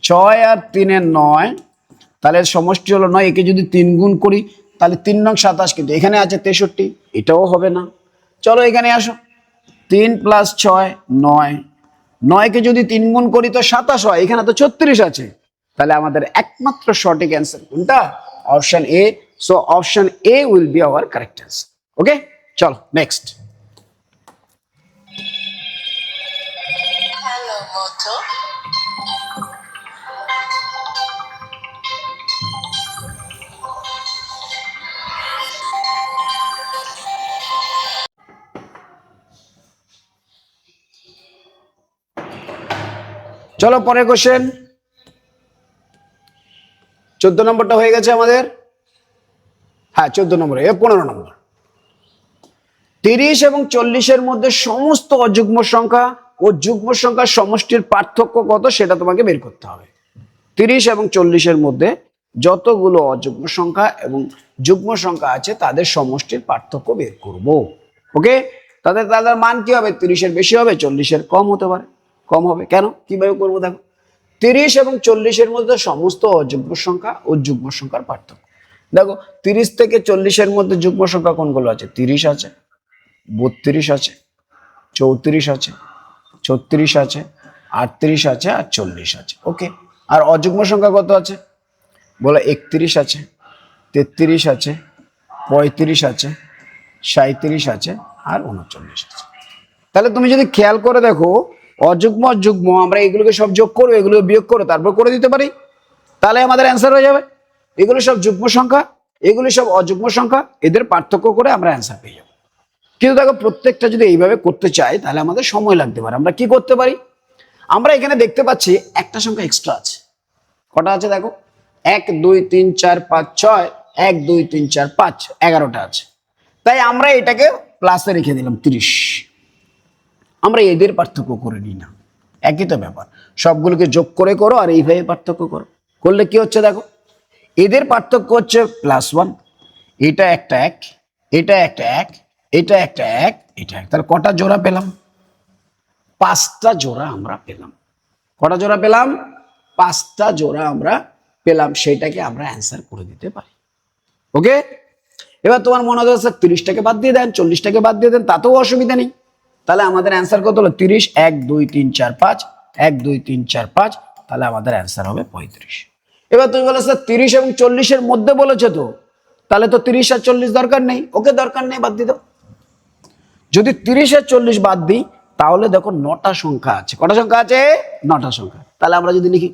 6 আর 3 9, তাহলে সমষ্টি হলো 9, একে যদি 3 গুণ করি তাহলে 3 নং 27, কিন্তু এখানে আছে 63, এটাও হবে না। চলো এখানে আসো, 3 + 6 9, 9 কে যদি 3 গুণ করি তো 27 হয়, এখানে তো 36 আছে। তাহলে আমাদের একমাত্র সঠিক অ্যান্সার কোনটা? Option A. So option A will be our correct answer. Okay, চলো নেক্সট। হ্যালো মধু। চলো পরের কোশ্চেন। 14 নম্বরটা হয়ে গেছে আমাদের। হ্যাঁ 14 নম্বর, 15 নম্বর। 30 এবং 40-এর মধ্যে সমস্ত অযুগ্ম সংখ্যা ও যুগ্ম সংখ্যার সমষ্টির পার্থক্য কত সেটা তোমাকে বের করতে হবে। 30 এবং 40-এর মধ্যে যতগুলো অযুগ্ম সংখ্যা এবং যুগ্ম সংখ্যা আছে তাদের সমষ্টির পার্থক্য বের করব। ওকে, তাদের তাদের মান কি হবে? 30-এর বেশি হবে, 40-এর কম হতে পারে। কম হবে কেন, কিভাবে করবো দেখো। 30 এবং 40-এর মধ্যে সমস্ত অযুগ্ম সংখ্যা ও যুগ্ম সংখ্যার পার্থক্য। দেখো 30 থেকে 40-এর মধ্যে যুগ্ম সংখ্যা কোনগুলো আছে? 30 আছে, 32 আছে, 34 আছে, 36 আছে, 38 আছে, আর 40 আছে। ওকে, আর অযুগ্ম সংখ্যা কত আছে? বলো 31 আছে, 33 আছে, 35 আছে, 37 আছে, আর 39 আছে। তাহলে তুমি যদি খেয়াল করে দেখো, অযুগ্ম যুগ্ম আমরা এগুলোকে সব যোগ করবো, এগুলো বিয়োগ করে তারপর করে দিতে পারি, তাহলে আমাদের অ্যান্সার হয়ে যাবে। এগুলো সব যুগ্ম সংখ্যা, এগুলি সব অযুগ্ম সংখ্যা, এদের পার্থক্য করে আমরা অ্যান্সার পেয়ে যাবো। কিন্তু দেখো প্রত্যেকটা যদি এইভাবে করতে চাই তাহলে আমাদের সময় লাগতে পারে। আমরা কি করতে পারি, আমরা এখানে দেখতে পাচ্ছি একটা সংখ্যা এক্সট্রা আছে। কটা আছে দেখো, 1 2 3 4 5 6, 1 2 3 4 5, 11টা আছে। তাই আমরা এটাকে প্লাসে রেখে দিলাম 30। আমরা এদের পার্থক্য করে নিই না, একই তো ব্যাপার, সবগুলোকে যোগ করে করো আর এইভাবে পার্থক্য করো। করলে কি হচ্ছে দেখো, এদের পার্থক্য হচ্ছে +1, এটা একটা 1, এটা একটা 1, এটা একটা 1, এটা 1। তাহলে কটা জোড়া পেলাম? 5টা জোড়া আমরা পেলাম। কটা জোড়া পেলাম? 5টা জোড়া আমরা পেলাম। সেটাকে আমরা অ্যান্সার করে দিতে পারি। ওকে, এবার তোমার মনে হচ্ছে 30টাকে বাদ দিয়ে দেন, 40টাকে বাদ দিয়ে দেন, তাতেও অসুবিধা নেই। তাহলে আমাদের অ্যান্সার কত হলো? 30, 1 2 3 4 5, 1 2 3 4 5, তাহলে আমাদের অ্যান্সার হবে 35। এবার তুমি বলো স্যার 30 এবং 40-এর মধ্যে বলেছে তো, তাহলে তো 30 আর 40 দরকার নেই। ওকে, দরকার নেই, বাদ দিয়ে দাও। যদি 30 আর 40 বাদ দিই তাহলে দেখো 9টা সংখ্যা আছে। কটা সংখ্যা আছে? 9টা সংখ্যা। তাহলে আমরা যদি লিখি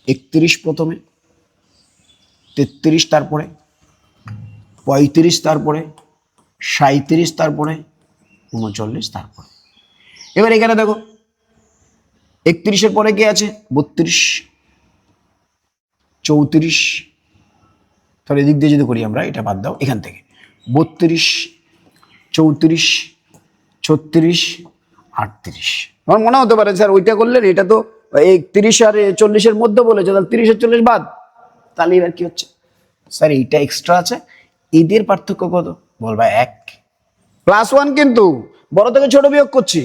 31 প্রথমে, 33 তারপরে, 35 তারপরে, 37 তারপরে, 39 তারপরে। এবার এখানে দেখো 31-এর পরে কি আছে? 32, 34। তাহলে এদিক দিয়ে যদি করি আমরা, এটা বাদ দাও এখান থেকে, 32, 34, 36, 38। আমার মনে হতে পারে স্যার ওইটা করলেন, এটা তো 31 আর 40-এর মধ্যে বলেছে, তাহলে 30 আর 40 বাদ। তাহলে এবার কি হচ্ছে স্যার, এইটা এক্সট্রা আছে, এদের পার্থক্য কত? বলবা 1 +1, কিন্তু বড় থেকে ছোট বিয়োগ করছি,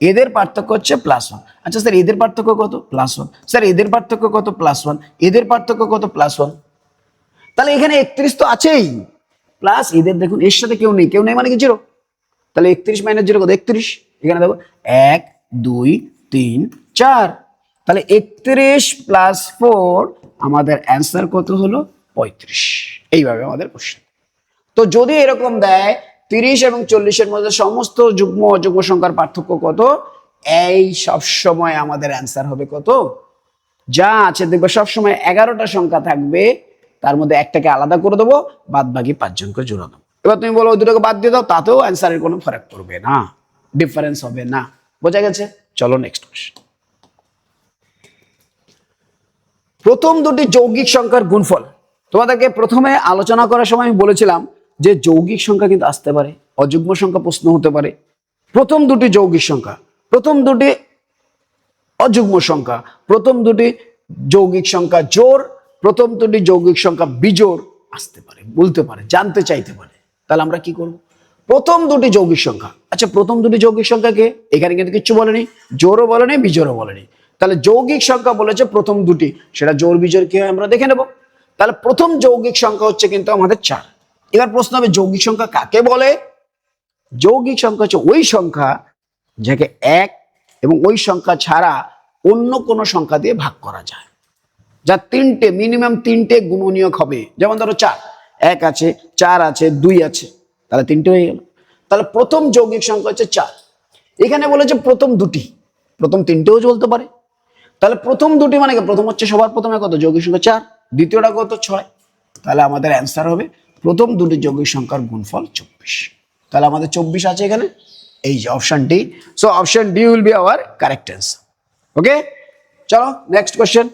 এদের পার্থক্য হচ্ছে +1। আচ্ছা স্যার এদের পার্থক্য কত? +1। স্যার এদের পার্থক্য কত? +1। এদের পার্থক্য কত? +1। তাহলে এখানে 31 তো আছেই, প্লাস এদের দেখুন এর সাথে কেউ নেই, কেউ নেই মানে কি 0। তাহলে 31 - 0 কত? 31। এখানে দেখো 1 2 3 4, তাহলে 31 + 4 আমাদের অ্যান্সার কত হলো? 35। এইভাবে আমাদের কোশ্চেন। তো যদি এরকম দেয় 30 এবং 40-এর মধ্যে সমস্ত যুগ্ম অযুগ্ম সংখ্যার পার্থক্য কত, এই সব সময় আমাদের অ্যান্সার হবে কত? যা আছে দেখবে সবসময় 11টা সংখ্যা থাকবে, তার মধ্যে একটাকে আলাদা করে দেবো, বাদ বাকি 5 জনকে জোড়া দেবো। এবার তুমি বলো ওই দুটোকে বাদ দিয়ে দাও, তাতেও অ্যান্সারের কোনো ফারাক পড়বে না, ডিফারেন্স হবে না। বোঝা গেছে? চলো নেক্সট কোশ্চেন। প্রথম দুটি যৌগিক সংখ্যার গুণফল। তোমাদেরকে প্রথমে আলোচনা করার সময় আমি বলেছিলাম যে যৌগিক সংখ্যা কিন্তু আসতে পারে, অযুগ্ম সংখ্যা প্রশ্ন হতে পারে। প্রথম দুটি যৌগিক সংখ্যা, প্রথম দুটি অযুগ্ম সংখ্যা, প্রথম দুটি যৌগিক সংখ্যা জোর প্রথম দুটি যৌগিক সংখ্যা বিজোড় আসতে পারে, বলতে পারে, জানতে চাইতে পারে। তাহলে আমরা কি করব? প্রথম দুটি যৌগিক সংখ্যা, আচ্ছা প্রথম দুটি যৌগিক সংখ্যা কে? এখানে কিন্তু কিছু বলেনি, জোড়ও বলেনি, বিজোড়ও বলেনি। তাহলে যৌগিক সংখ্যা বলেছে প্রথম দুটি, সেটা জোড় বিজোড় কি হয় আমরা দেখে নেব। তাহলে প্রথম যৌগিক সংখ্যা হচ্ছে কিন্তু আমাদের 4। এবার প্রশ্ন হবে যৌগিক সংখ্যা কাকে বলে? যৌগিক সংখ্যা হচ্ছে ওই সংখ্যা যাকে 1 এবং ওই সংখ্যা ছাড়া অন্য কোনো সংখ্যা দিয়ে ভাগ করা যায়, যা তিনটে, মিনিমাম তিনটে গুণনীয়ক হবে। যেমন ধরো 4, 1 আছে, 4 আছে, 2 আছে, তাহলে তিনটে হয়ে গেল। তাহলে প্রথম যৌগিক সংখ্যা হচ্ছে 4। এখানে বলেছে প্রথম দুটি, প্রথম তিনটেও চলতে পারে। তাহলে প্রথম দুটি মানে কি? প্রথম হচ্ছে সবার প্রথমে কত? যৌগিক সংখ্যা 4, দ্বিতীয়টা কত? 6। তাহলে আমাদের অ্যান্সার হবে প্রথম দুটি যৌগিক সংখ্যার গুণফল 24। তাহলে আমাদের 24 আছে এখানে, এই যে option D. So option D will be our correct answer. Okay, চলো নেক্সট কোশ্চেন।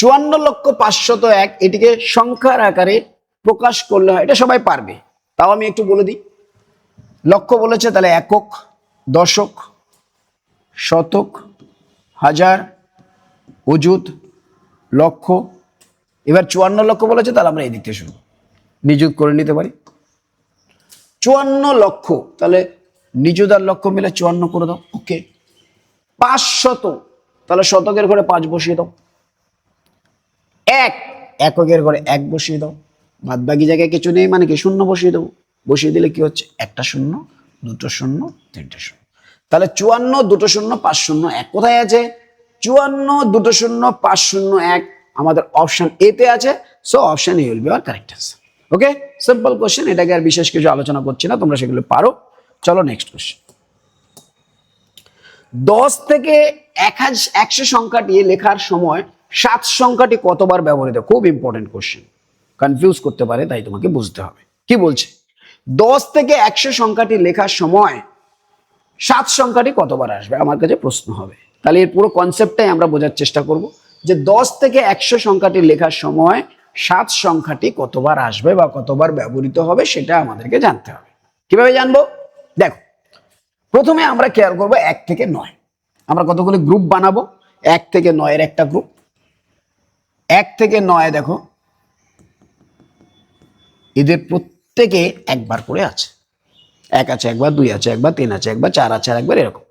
54,501 এটিকে সংখ্যার আকারে প্রকাশ করলে হয়, এটা সবাই পারবে, তাও আমি একটু বলে দিই। লক্ষ বলেছে, তাহলে একক, দশক, শতক, হাজার, অযুত, লক্ষ। এবার 54 লক্ষ বলেছে, তাহলে আমরা এই দিক থেকে শুরু নিযুত করে নিতে পারি। 54 লক্ষ, তাহলে নিযুত আর লক্ষ মিলে 54 করে দাও। ওকে, 500, তাহলে শতকের ঘরে 5 বসিয়ে দাও। এককের ঘরে 1 বসিয়ে দাও। বাদ বাকি জায়গায় কিছু নেই মানে কি? শূন্য বসিয়ে দেবো। বসিয়ে দিলে কি হচ্ছে? একটা শূন্য, দুটো শূন্য, তিনটে শূন্য। তাহলে 54, দুটো শূন্য, 5 শূন্য 1 কোথায় আছে? 54, দুটো শূন্য, 5 শূন্য 1 আমাদের অপশন এ তে আছে। So option A will be our correct answer. Okay, simple question, এটাকে আর বিশেষ কিছু আলোচনা করছি না, তোমরা সেগুলো পারো। চলো নেক্সট কোশ্চেন। 10 থেকে 100 সংখ্যাটি লেখার সময় 7 সংখ্যাটি কতবার ব্যবহৃত? খুব ইম্পর্টেন্ট কোশ্চেন, কনফিউজ করতে পারে, তাই তোমাকে বুঝতে হবে। কি বলছে? 10 থেকে 100 সংখ্যাটি লেখার সময় 7 সংখ্যাটি কতবার আসবে, আমার কাছে প্রশ্ন হবে। তাহলে এর পুরো কনসেপ্টটাই আমরা বোঝার চেষ্টা করব, যে 10 থেকে 100 সংখ্যাটি লেখার সময় 7 সংখ্যাটি কতবার আসবে বা কতবার ব্যবহৃত হবে, সেটা আমাদেরকে জানতে হবে। কিভাবে জানবো? দেখো, প্রথমে আমরা খেয়াল করবো 1 থেকে 9। আমরা কতগুলো গ্রুপ বানাবো? 1 থেকে 9 এর একটা গ্রুপ। 1 থেকে 9 দেখো, এদের প্রত্যেকে একবার করে আছে। 1 আছে একবার, 2 আছে একবার, 3 আছে একবার, 4 আছে একবার, এরকম।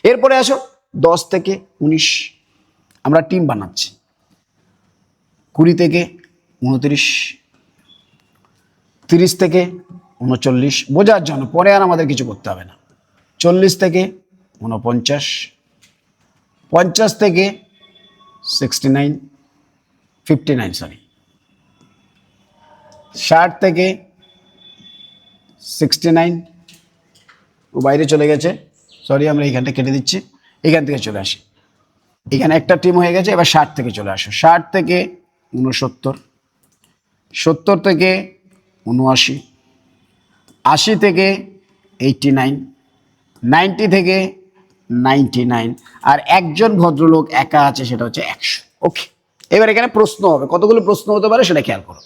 এরপরে আসো 10 থেকে 19, আমরা টিম বানাচ্ছি। 20 থেকে 29, 30 থেকে 39, বোঝার জন্য, পরে আর আমাদের কিছু করতে হবে না। 40 থেকে 49, 50 থেকে 69, 59 সরি, 60 থেকে 69, ও বাইরে চলে গেছে, সরি, আমরা এইখানটা কেটে দিচ্ছি, এখান থেকে চলে আসি। এখানে একটা টিম হয়ে গেছে, এবার 60 থেকে চলে আসো। 60 থেকে 69, 70 থেকে 79, 80 থেকে 89, 90 থেকে 99, আর একজন ভদ্রলোক একা আছে, সেটা হচ্ছে 100। ওকে, এবার এখানে প্রশ্ন হবে, কতগুলো প্রশ্ন হতে পারে সেটা খেয়াল করো।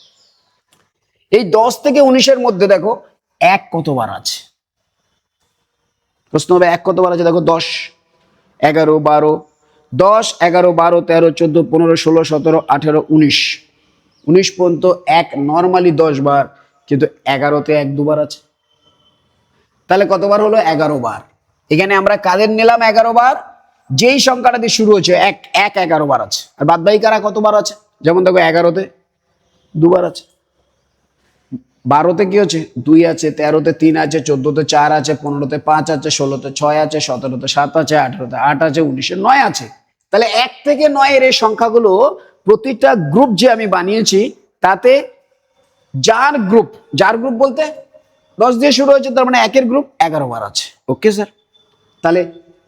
এই 10 থেকে 19-এর মধ্যে দেখো 1 কতবার আছে? প্রশ্ন হবে 1 কতবার আছে। দেখো 10, 11, 12, 10, 11, 12, 13, 14, 15, 16, 17, 18, 19, 19 পর্যন্ত 1 নর্মালি 10 বার, কিন্তু 11-তে 1 দুবার আছে। তাহলে কতবার হলো? 11 বার। এখানে আমরা কাদের নিলাম 11 বার? যেই সংখ্যাটা দিয়ে শুরু হচ্ছে 1 11 বার আছে। আর বাদ বাকি কারা কতবার আছে? যেমন দেখো 11-তে দুবার আছে, 12-তে কি হচ্ছে? 2 আছে, 13-তে 3 আছে, 14-তে 4 আছে, 15-তে 5 আছে, 16-তে 6 আছে, 17-তে 7 আছে, 18-তে 8 আছে, 19-এ 9 আছে। তাহলে 1 থেকে 9-এর এই সংখ্যাগুলো প্রতিটা গ্রুপ যে আমি বানিয়েছি, তাতে যার গ্রুপ বলতে 10 দিয়ে শুরু হয়েছে, তার মানে 1-এর গ্রুপ 11 বার আছে। ওকে স্যার, তাহলে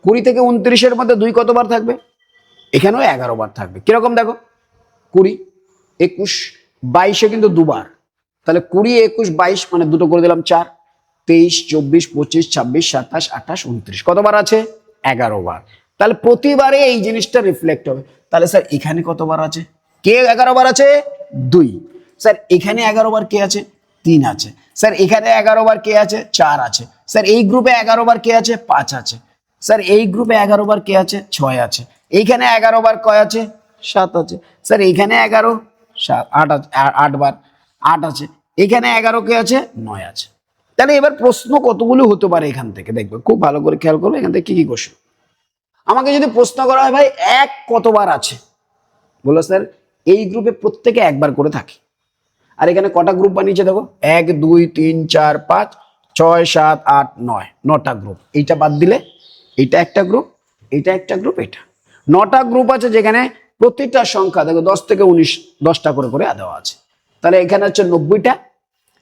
20 থেকে 29-এর মধ্যে 2 কতবার থাকবে? এখানেও 11 বার থাকবে। কিরকম দেখো, 20, 21, 22-এ কিন্তু দুবার। তাহলে 20, 21, 22 মানে দুটো করে দিলাম 4, 23, 24, 25, 26, 27, 28, 29 কতবার আছে? 11 বার। তাহলে প্রতিবারে এই জিনিসটা রিফ্লেক্ট হবে। তাহলে স্যার এখানে কতবার আছে? কে 11 বার আছে? 2। স্যার এখানে 11 বার কে আছে? 3 আছে। স্যার এখানে 11 বার কে আছে? 4 আছে। স্যার এই গ্রুপে 11 বার কে আছে? 5 আছে। স্যার এই গ্রুপে 11 বার কে আছে? 6 আছে। এইখানে 11 বার কয় আছে? 7 আছে। স্যার এইখানে 11, 7, 8 আছে, 8 বার 8 আছে। এইখানে 11 কে আছে? 9 আছে। তাহলে এবার প্রশ্ন কতগুলো হতে পারে এখান থেকে দেখবে, খুব ভালো করে খেয়াল করবে এখান থেকে কি কি কোশ্চেন। আমাকে যদি প্রশ্ন করা হয় ভাই এক কতবার আছে, বলো স্যার এই গ্রুপে প্রত্যেকে একবার করে থাকে। আর এখানে কটা গ্রুপ বানিয়েছে দেখো, 1 2 3 4 5 6 7 8 9, 9টা গ্রুপ। এইটা বাদ দিলে এইটা একটা গ্রুপ, এইটা একটা গ্রুপ, এটা 9টা গ্রুপ আছে, যেখানে প্রতিটা সংখ্যা দেখো 10 থেকে 19 10টা করে করে দেওয়া আছে। তাহলে এখানে হচ্ছে 90টা,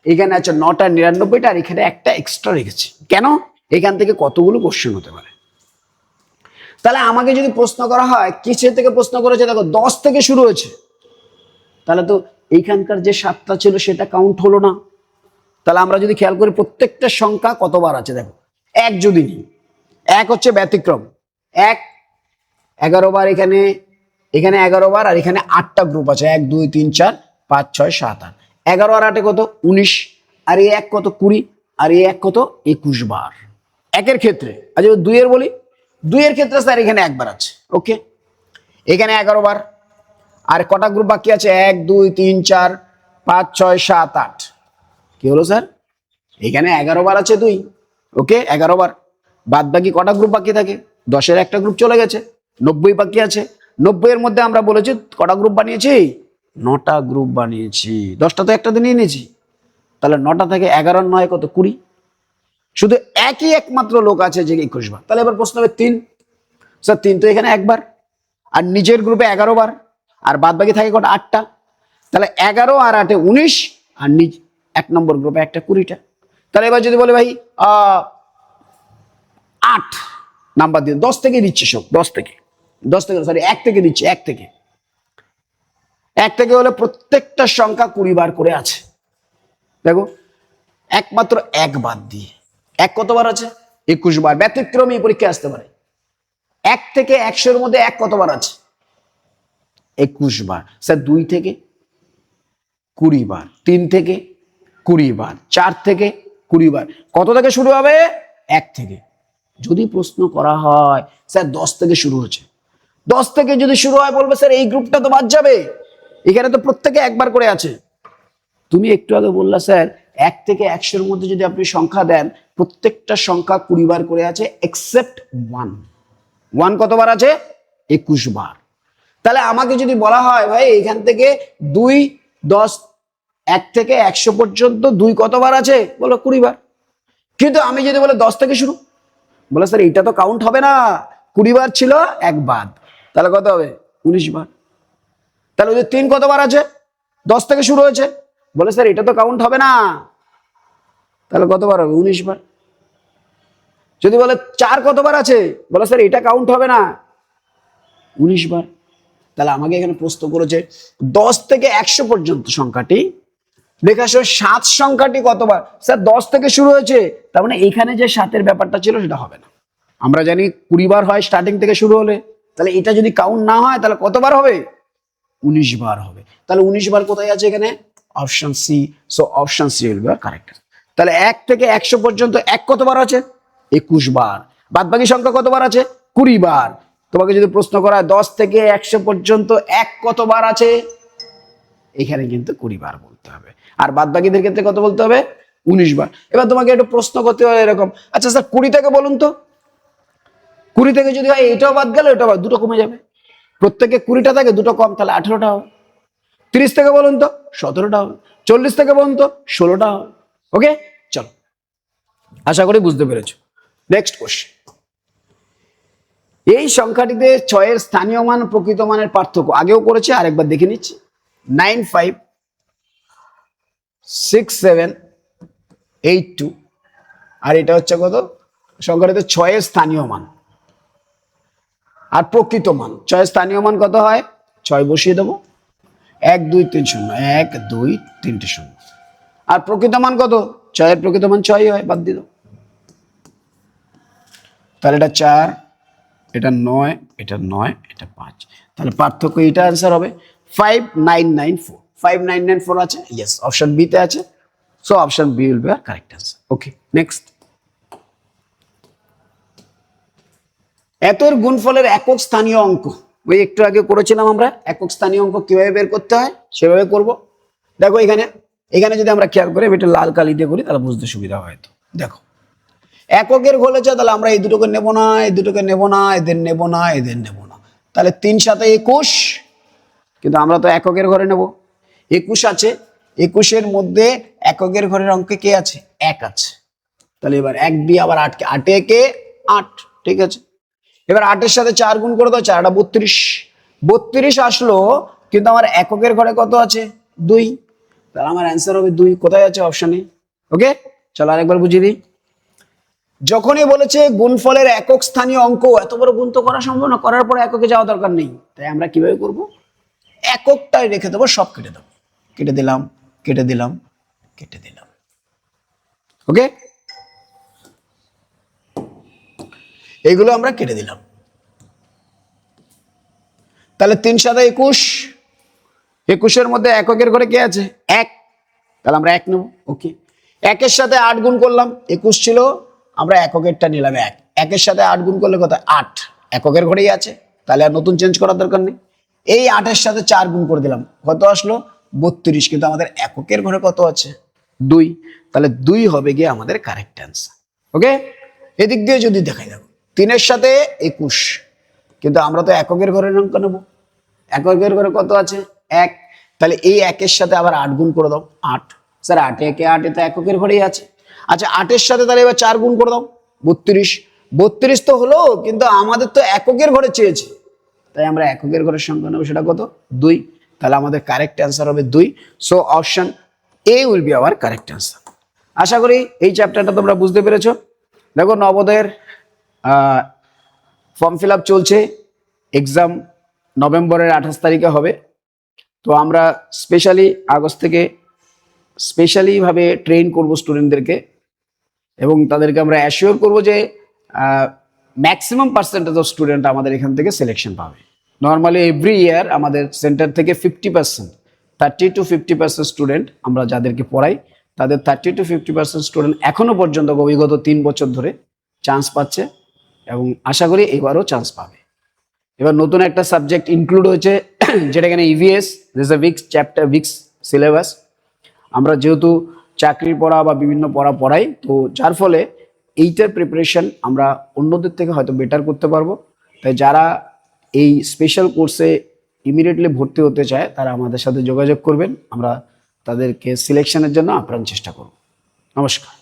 এখানে আছে 9টা 99টা, আর এখানে একটা এক্সট্রা রেখেছি কেন? এখান থেকে কতগুলো কোশ্চেন হতে পারে। তাহলে আমাকে যদি প্রশ্ন করা হয় কিসের থেকে প্রশ্ন করেছে, দেখো 10 থেকে শুরু হয়েছে, তাহলে তো এইখানকার যে 7টা ছিল সেটা কাউন্ট হলো না। তাহলে আমরা যদি খেয়াল করি প্রত্যেকটা সংখ্যা কতবার আছে দেখো, এক যদি নিই, এক হচ্ছে ব্যতিক্রম, এক 11 বার, এখানে এখানে 11 বার, আর এখানে 8টা গ্রুপ আছে, 1 2 3 4 5 6 7 8, 11 আর 8 কত? 19, আর এই এক কত? 20, আর এই এক কত? 21 বার একের ক্ষেত্রে। আচ্ছা দুইয়ের বলি, দুইয়ের ক্ষেত্রে স্যার এখানে একবার আছে, ওকে। এখানে 11 বার, আর কটা গ্রুপ বাকি আছে? 1 2 3 4 5 6 7 8, কি হলো স্যার? এখানে 11 বার আছে 2, ওকে 11 বার। বাদ বাকি কটা গ্রুপ বাকি থাকে? 10-এর একটা গ্রুপ চলে গেছে, 90 বাকি আছে। 90 এর মধ্যে আমরা বলেছি কটা গ্রুপ বানিয়েছি? 9টা গ্রুপ বানিয়েছি, 10টা তো একটা দিনই নিয়েছি। তাহলে 9টা থেকে 11 আর 9 কত? 20। শুধু একই একমাত্র লোক আছে যে 21 বার। তাহলে এবার প্রশ্ন হবে 3, স্যার 3 তো এখানে একবার, আর নিজের গ্রুপে 11 বার, আর বাদ বাকি থাকে কটা? 8টা। তাহলে 11 আর 8-এ 19, আর নিজ 1 নম্বর গ্রুপে একটা 20টা। তাহলে এবার যদি বলে ভাই 8 নাম্বার দিয়ে 10 থেকে দিচ্ছে সব, 10 থেকে সরি 1 থেকে দিচ্ছে, 1 থেকে হলে প্রত্যেকটা সংখ্যা 20 বার করে আছে। দেখো একমাত্র এক বাদ দিয়ে, এক কতবার আছে? 21 বার। ব্যতিক্রমী পরীক্ষা আসতে পারে। 1 থেকে 100-এর মধ্যে এক কতবার আছে? 21 বার। স্যার 2 থেকে 20 বার, 3 থেকে 20 বার, 4 থেকে 20 বার। কত থেকে শুরু হবে? 1 থেকে। যদি প্রশ্ন করা হয় স্যার 10 থেকে শুরু হচ্ছে, 10 থেকে যদি শুরু হয় বলবে স্যার এই গ্রুপটা তো বাদ যাবে, এখানে তো প্রত্যেকে একবার করে আছে। তুমি একটু আগে বললা স্যার 1 থেকে 100-এর মধ্যে যদি আপনি সংখ্যা দেন প্রত্যেকটা সংখ্যা 20 বার করে আছে এক্সেপ্ট 1। 1 কতবার আছে? 21 বার। তাহলে আমাকে যদি বলা হয় ভাই এখান থেকে 2 10 1 থেকে 100 পর্যন্ত 2 কতবার আছে? বলো 20 বার। কিন্তু আমি যদি বলে 10 থেকে শুরু, বলে স্যার এটা তো কাউন্ট হবে না, 20 বার ছিল এক বাদ, তাহলে কত হবে? 19 বার। তাহলে ওই যে 3 কতবার আছে? 10 থেকে শুরু হয়েছে, বলে স্যার এটা তো কাউন্ট হবে না, তাহলে কতবার হবে? 19 বার। যদি বলে 4 কতবার আছে? বলে স্যার এটা কাউন্ট হবে না, 19 বার। তাহলে আমাকে এখানে প্রশ্ন করেছে 10 থেকে 100 পর্যন্ত সংখ্যাটি দেখে আসো, 7 সংখ্যাটি কতবার? স্যার 10 থেকে শুরু হয়েছে, তার মানে এখানে যে 7-এর ব্যাপারটা ছিল সেটা হবে না। আমরা জানি 20 বার হয় স্টার্টিং থেকে শুরু হলে, তাহলে এটা যদি কাউন্ট না হয় তাহলে কতবার হবে? 19 বার হবে। তাহলে 19 বার কোথায় আছে? এখানে option C. So option C will be correct. তাহলে 1 থেকে 100 পর্যন্ত এক কতবার আছে? 21 বার। বাদ বাকি সংখ্যা কতবার আছে? 20 বার। তোমাকে যদি প্রশ্ন করা হয় 10 থেকে 100 পর্যন্ত এক কতবার আছে, এখানে কিন্তু 20 বার বলতে হবে, আর বাদ বাকিদের ক্ষেত্রে কত বলতে হবে? 19 বার। এবার তোমাকে একটু প্রশ্ন করতে হবে এরকম, আচ্ছা স্যার 20 থেকে বলুন তো, 20 থেকে যদি হয় এটাও বাদ গেল এটাও বাদ, দুটো কমে যাবে। প্রত্যেকে 20টা থাকে, দুটো কম, তাহলে 18টা হবে। 30 থেকে বলুন তো 17টা হবে। 40 থেকে বলুন তো 16টা হবে। ওকে চলো, আশা করি বুঝতে পেরেছো। নেক্সট কোশ্চেন, এই সংখ্যাটিতে 6-এর স্থানীয় মান প্রকৃত মানের পার্থক্য আগেও করেছে, আরেকবার দেখে নিচ্ছি। 9 5 6 7 8 2, আর এটা হচ্ছে কত? সংখ্যাটিতে 6-এর স্থানীয় মান আর প্রকৃত মান। 6-এর স্থানীয় মান কত হয়? 6 বসিয়ে দেবো, 1 2 3 0, 1 2 3টে 0। আর প্রকৃত মান কত? 6-এর প্রকৃত মান 6 হয়, বাদ দিয়ে দাও। তাহলে এটা 4, এটা 9, এটা 9, এটা 5। তাহলে পার্থক্য এটা आंसर হবে 5994। 5994 আছে, यस অপশন বি তে আছে। So option B will be our correct answer. Okay next, এতর গুণফলের একক স্থানীয় অঙ্ক, ওই একটু আগে করেছিলাম আমরা, একক স্থানীয় অঙ্ক কিভাবে বের করতে হয় সেভাবে করব। দেখো এখানে এখানে যদি আমরা খেয়াল করি, এটা লাল কালি দিয়ে করি তাহলে বুঝতে সুবিধা হয়। তো দেখো এককের ঘরেছে, তাহলে আমরা এই দুটোকে নেব না, এই দুটোকে নেব না, এদের নেব না, এদের নেব না, তাহলে 3 7 21, কিন্তু আমরা তো এককের ঘরে নেব। 21 আছে, 21-এর মধ্যে এককের ঘরের অঙ্কে কে আছে? 1 আছে। তাহলে এবার 1 দিয়ে আবার 8 কে 8 একে 8, ঠিক আছে। এবার 8-এর সাথে 4 গুণ করে দাও, 4 32, 32 আসলো, কিন্তু আমার এককের ঘরে কত আছে? 2, তাহলে আমার অ্যান্সার হবে 2। কোথায় আছে? অপশনে। ওকে, চলো আরেকবার বুঝিয়ে দিই। যখনই বলেছে গুণফলের একক স্থানীয় অঙ্ক, এত বড় গুণ তো করা সম্ভব না, করার পরে এককে যাওয়া দরকার নেই, তাই আমরা কিভাবে করব? এককটাই রেখে দেবো, সব কেটে দেবো, কেটে দিলাম, কেটে দিলাম, কেটে দিলাম। ওকে, এইগুলো আমরা কেটে দিলাম। তাহলে 3 7 21, 21-এর মধ্যে এককের ঘরে কে আছে? 1, তাহলে আমরা 1 নেব। ওকে, 1-এর সাথে 8 গুণ করলাম, 21 ছিল, আমরা এককেরটা নিলাম 1, 1-এর সাথে 8 গুণ করলে কত? 8, এককের ঘরেই আছে, তাহলে আর নতুন চেঞ্জ করার দরকার নেই। এই 8-এর সাথে 4 গুণ করে দিলাম, কত আসলো? 32, কিন্তু আমাদের এককের ঘরে কত আছে? 2, তাহলে 2 হবে গিয়ে আমাদের কারেক্ট অ্যান্সার। ওকে, এদিক দিয়ে যদি দেখাই, দেখো 3-এর সাথে 21, কিন্তু আমরা তো এককের ঘরের অঙ্ক নেব, এককের ঘরে কত আছে? 1, তাহলে এই 1-এর সাথে আবার 8 গুণ করে দাও, 8, স্যার 8 একে 8, এ তো এককের ঘরেই আছে। আচ্ছা 8-এর সাথে তাহলে এবার 4 গুণ করে দাও, 32, 32 তো হলো, কিন্তু আমাদের তো এককের ঘরে চেয়েছে, তাই আমরা এককের ঘরের সংখ্যা নেব, সেটা কত? 2, তাহলে আমাদের কারেক্ট অ্যান্সার হবে 2। So option A will be our correct answer. আশা করি এই চ্যাপ্টারটা তোমরা বুঝতে পেরেছো। দেখো নবোদয়ের ফর্ম ফিল আপ চলছে, এক্সাম নভেম্বরের 28 তারিখে হবে। তো আমরা স্পেশালি আগস্ট থেকে স্পেশালিভাবে ট্রেন করব স্টুডেন্টদেরকে, এবং তাদেরকে আমরা অ্যাসিওর করব যে ম্যাক্সিমাম পার্সেন্টেজ অফ স্টুডেন্ট আমাদের এখান থেকে সিলেকশন পাবে। নর্মালি এভরি ইয়ার আমাদের সেন্টার থেকে 50%, 30 to 50% স্টুডেন্ট আমরা যাদেরকে পড়াই, তাদের 30 to 50% স্টুডেন্ট এখনো পর্যন্ত বিগত 3 বছর ধরে চান্স পাচ্ছে, এবং আশা করি এবারও চান্স পাবে। এবার নতুন একটা সাবজেক্ট ইনক্লুড হয়েছে, যেটা এখানে EVS, this A weeks chapter, weeks syllabus. আমরা যেহেতু চাকরির পড়া বা বিভিন্ন পড়া পড়াই, তো যার ফলে এইটার প্রিপারেশন আমরা অন্যদের থেকে হয়তো বেটার করতে পারবো। তাই যারা এই স্পেশাল কোর্সে ইমিডিয়েটলি ভর্তি হতে চায়, তারা আমাদের সাথে যোগাযোগ করবেন, আমরা তাদেরকে সিলেকশনের জন্য আপ্রাণ চেষ্টা করব। নমস্কার।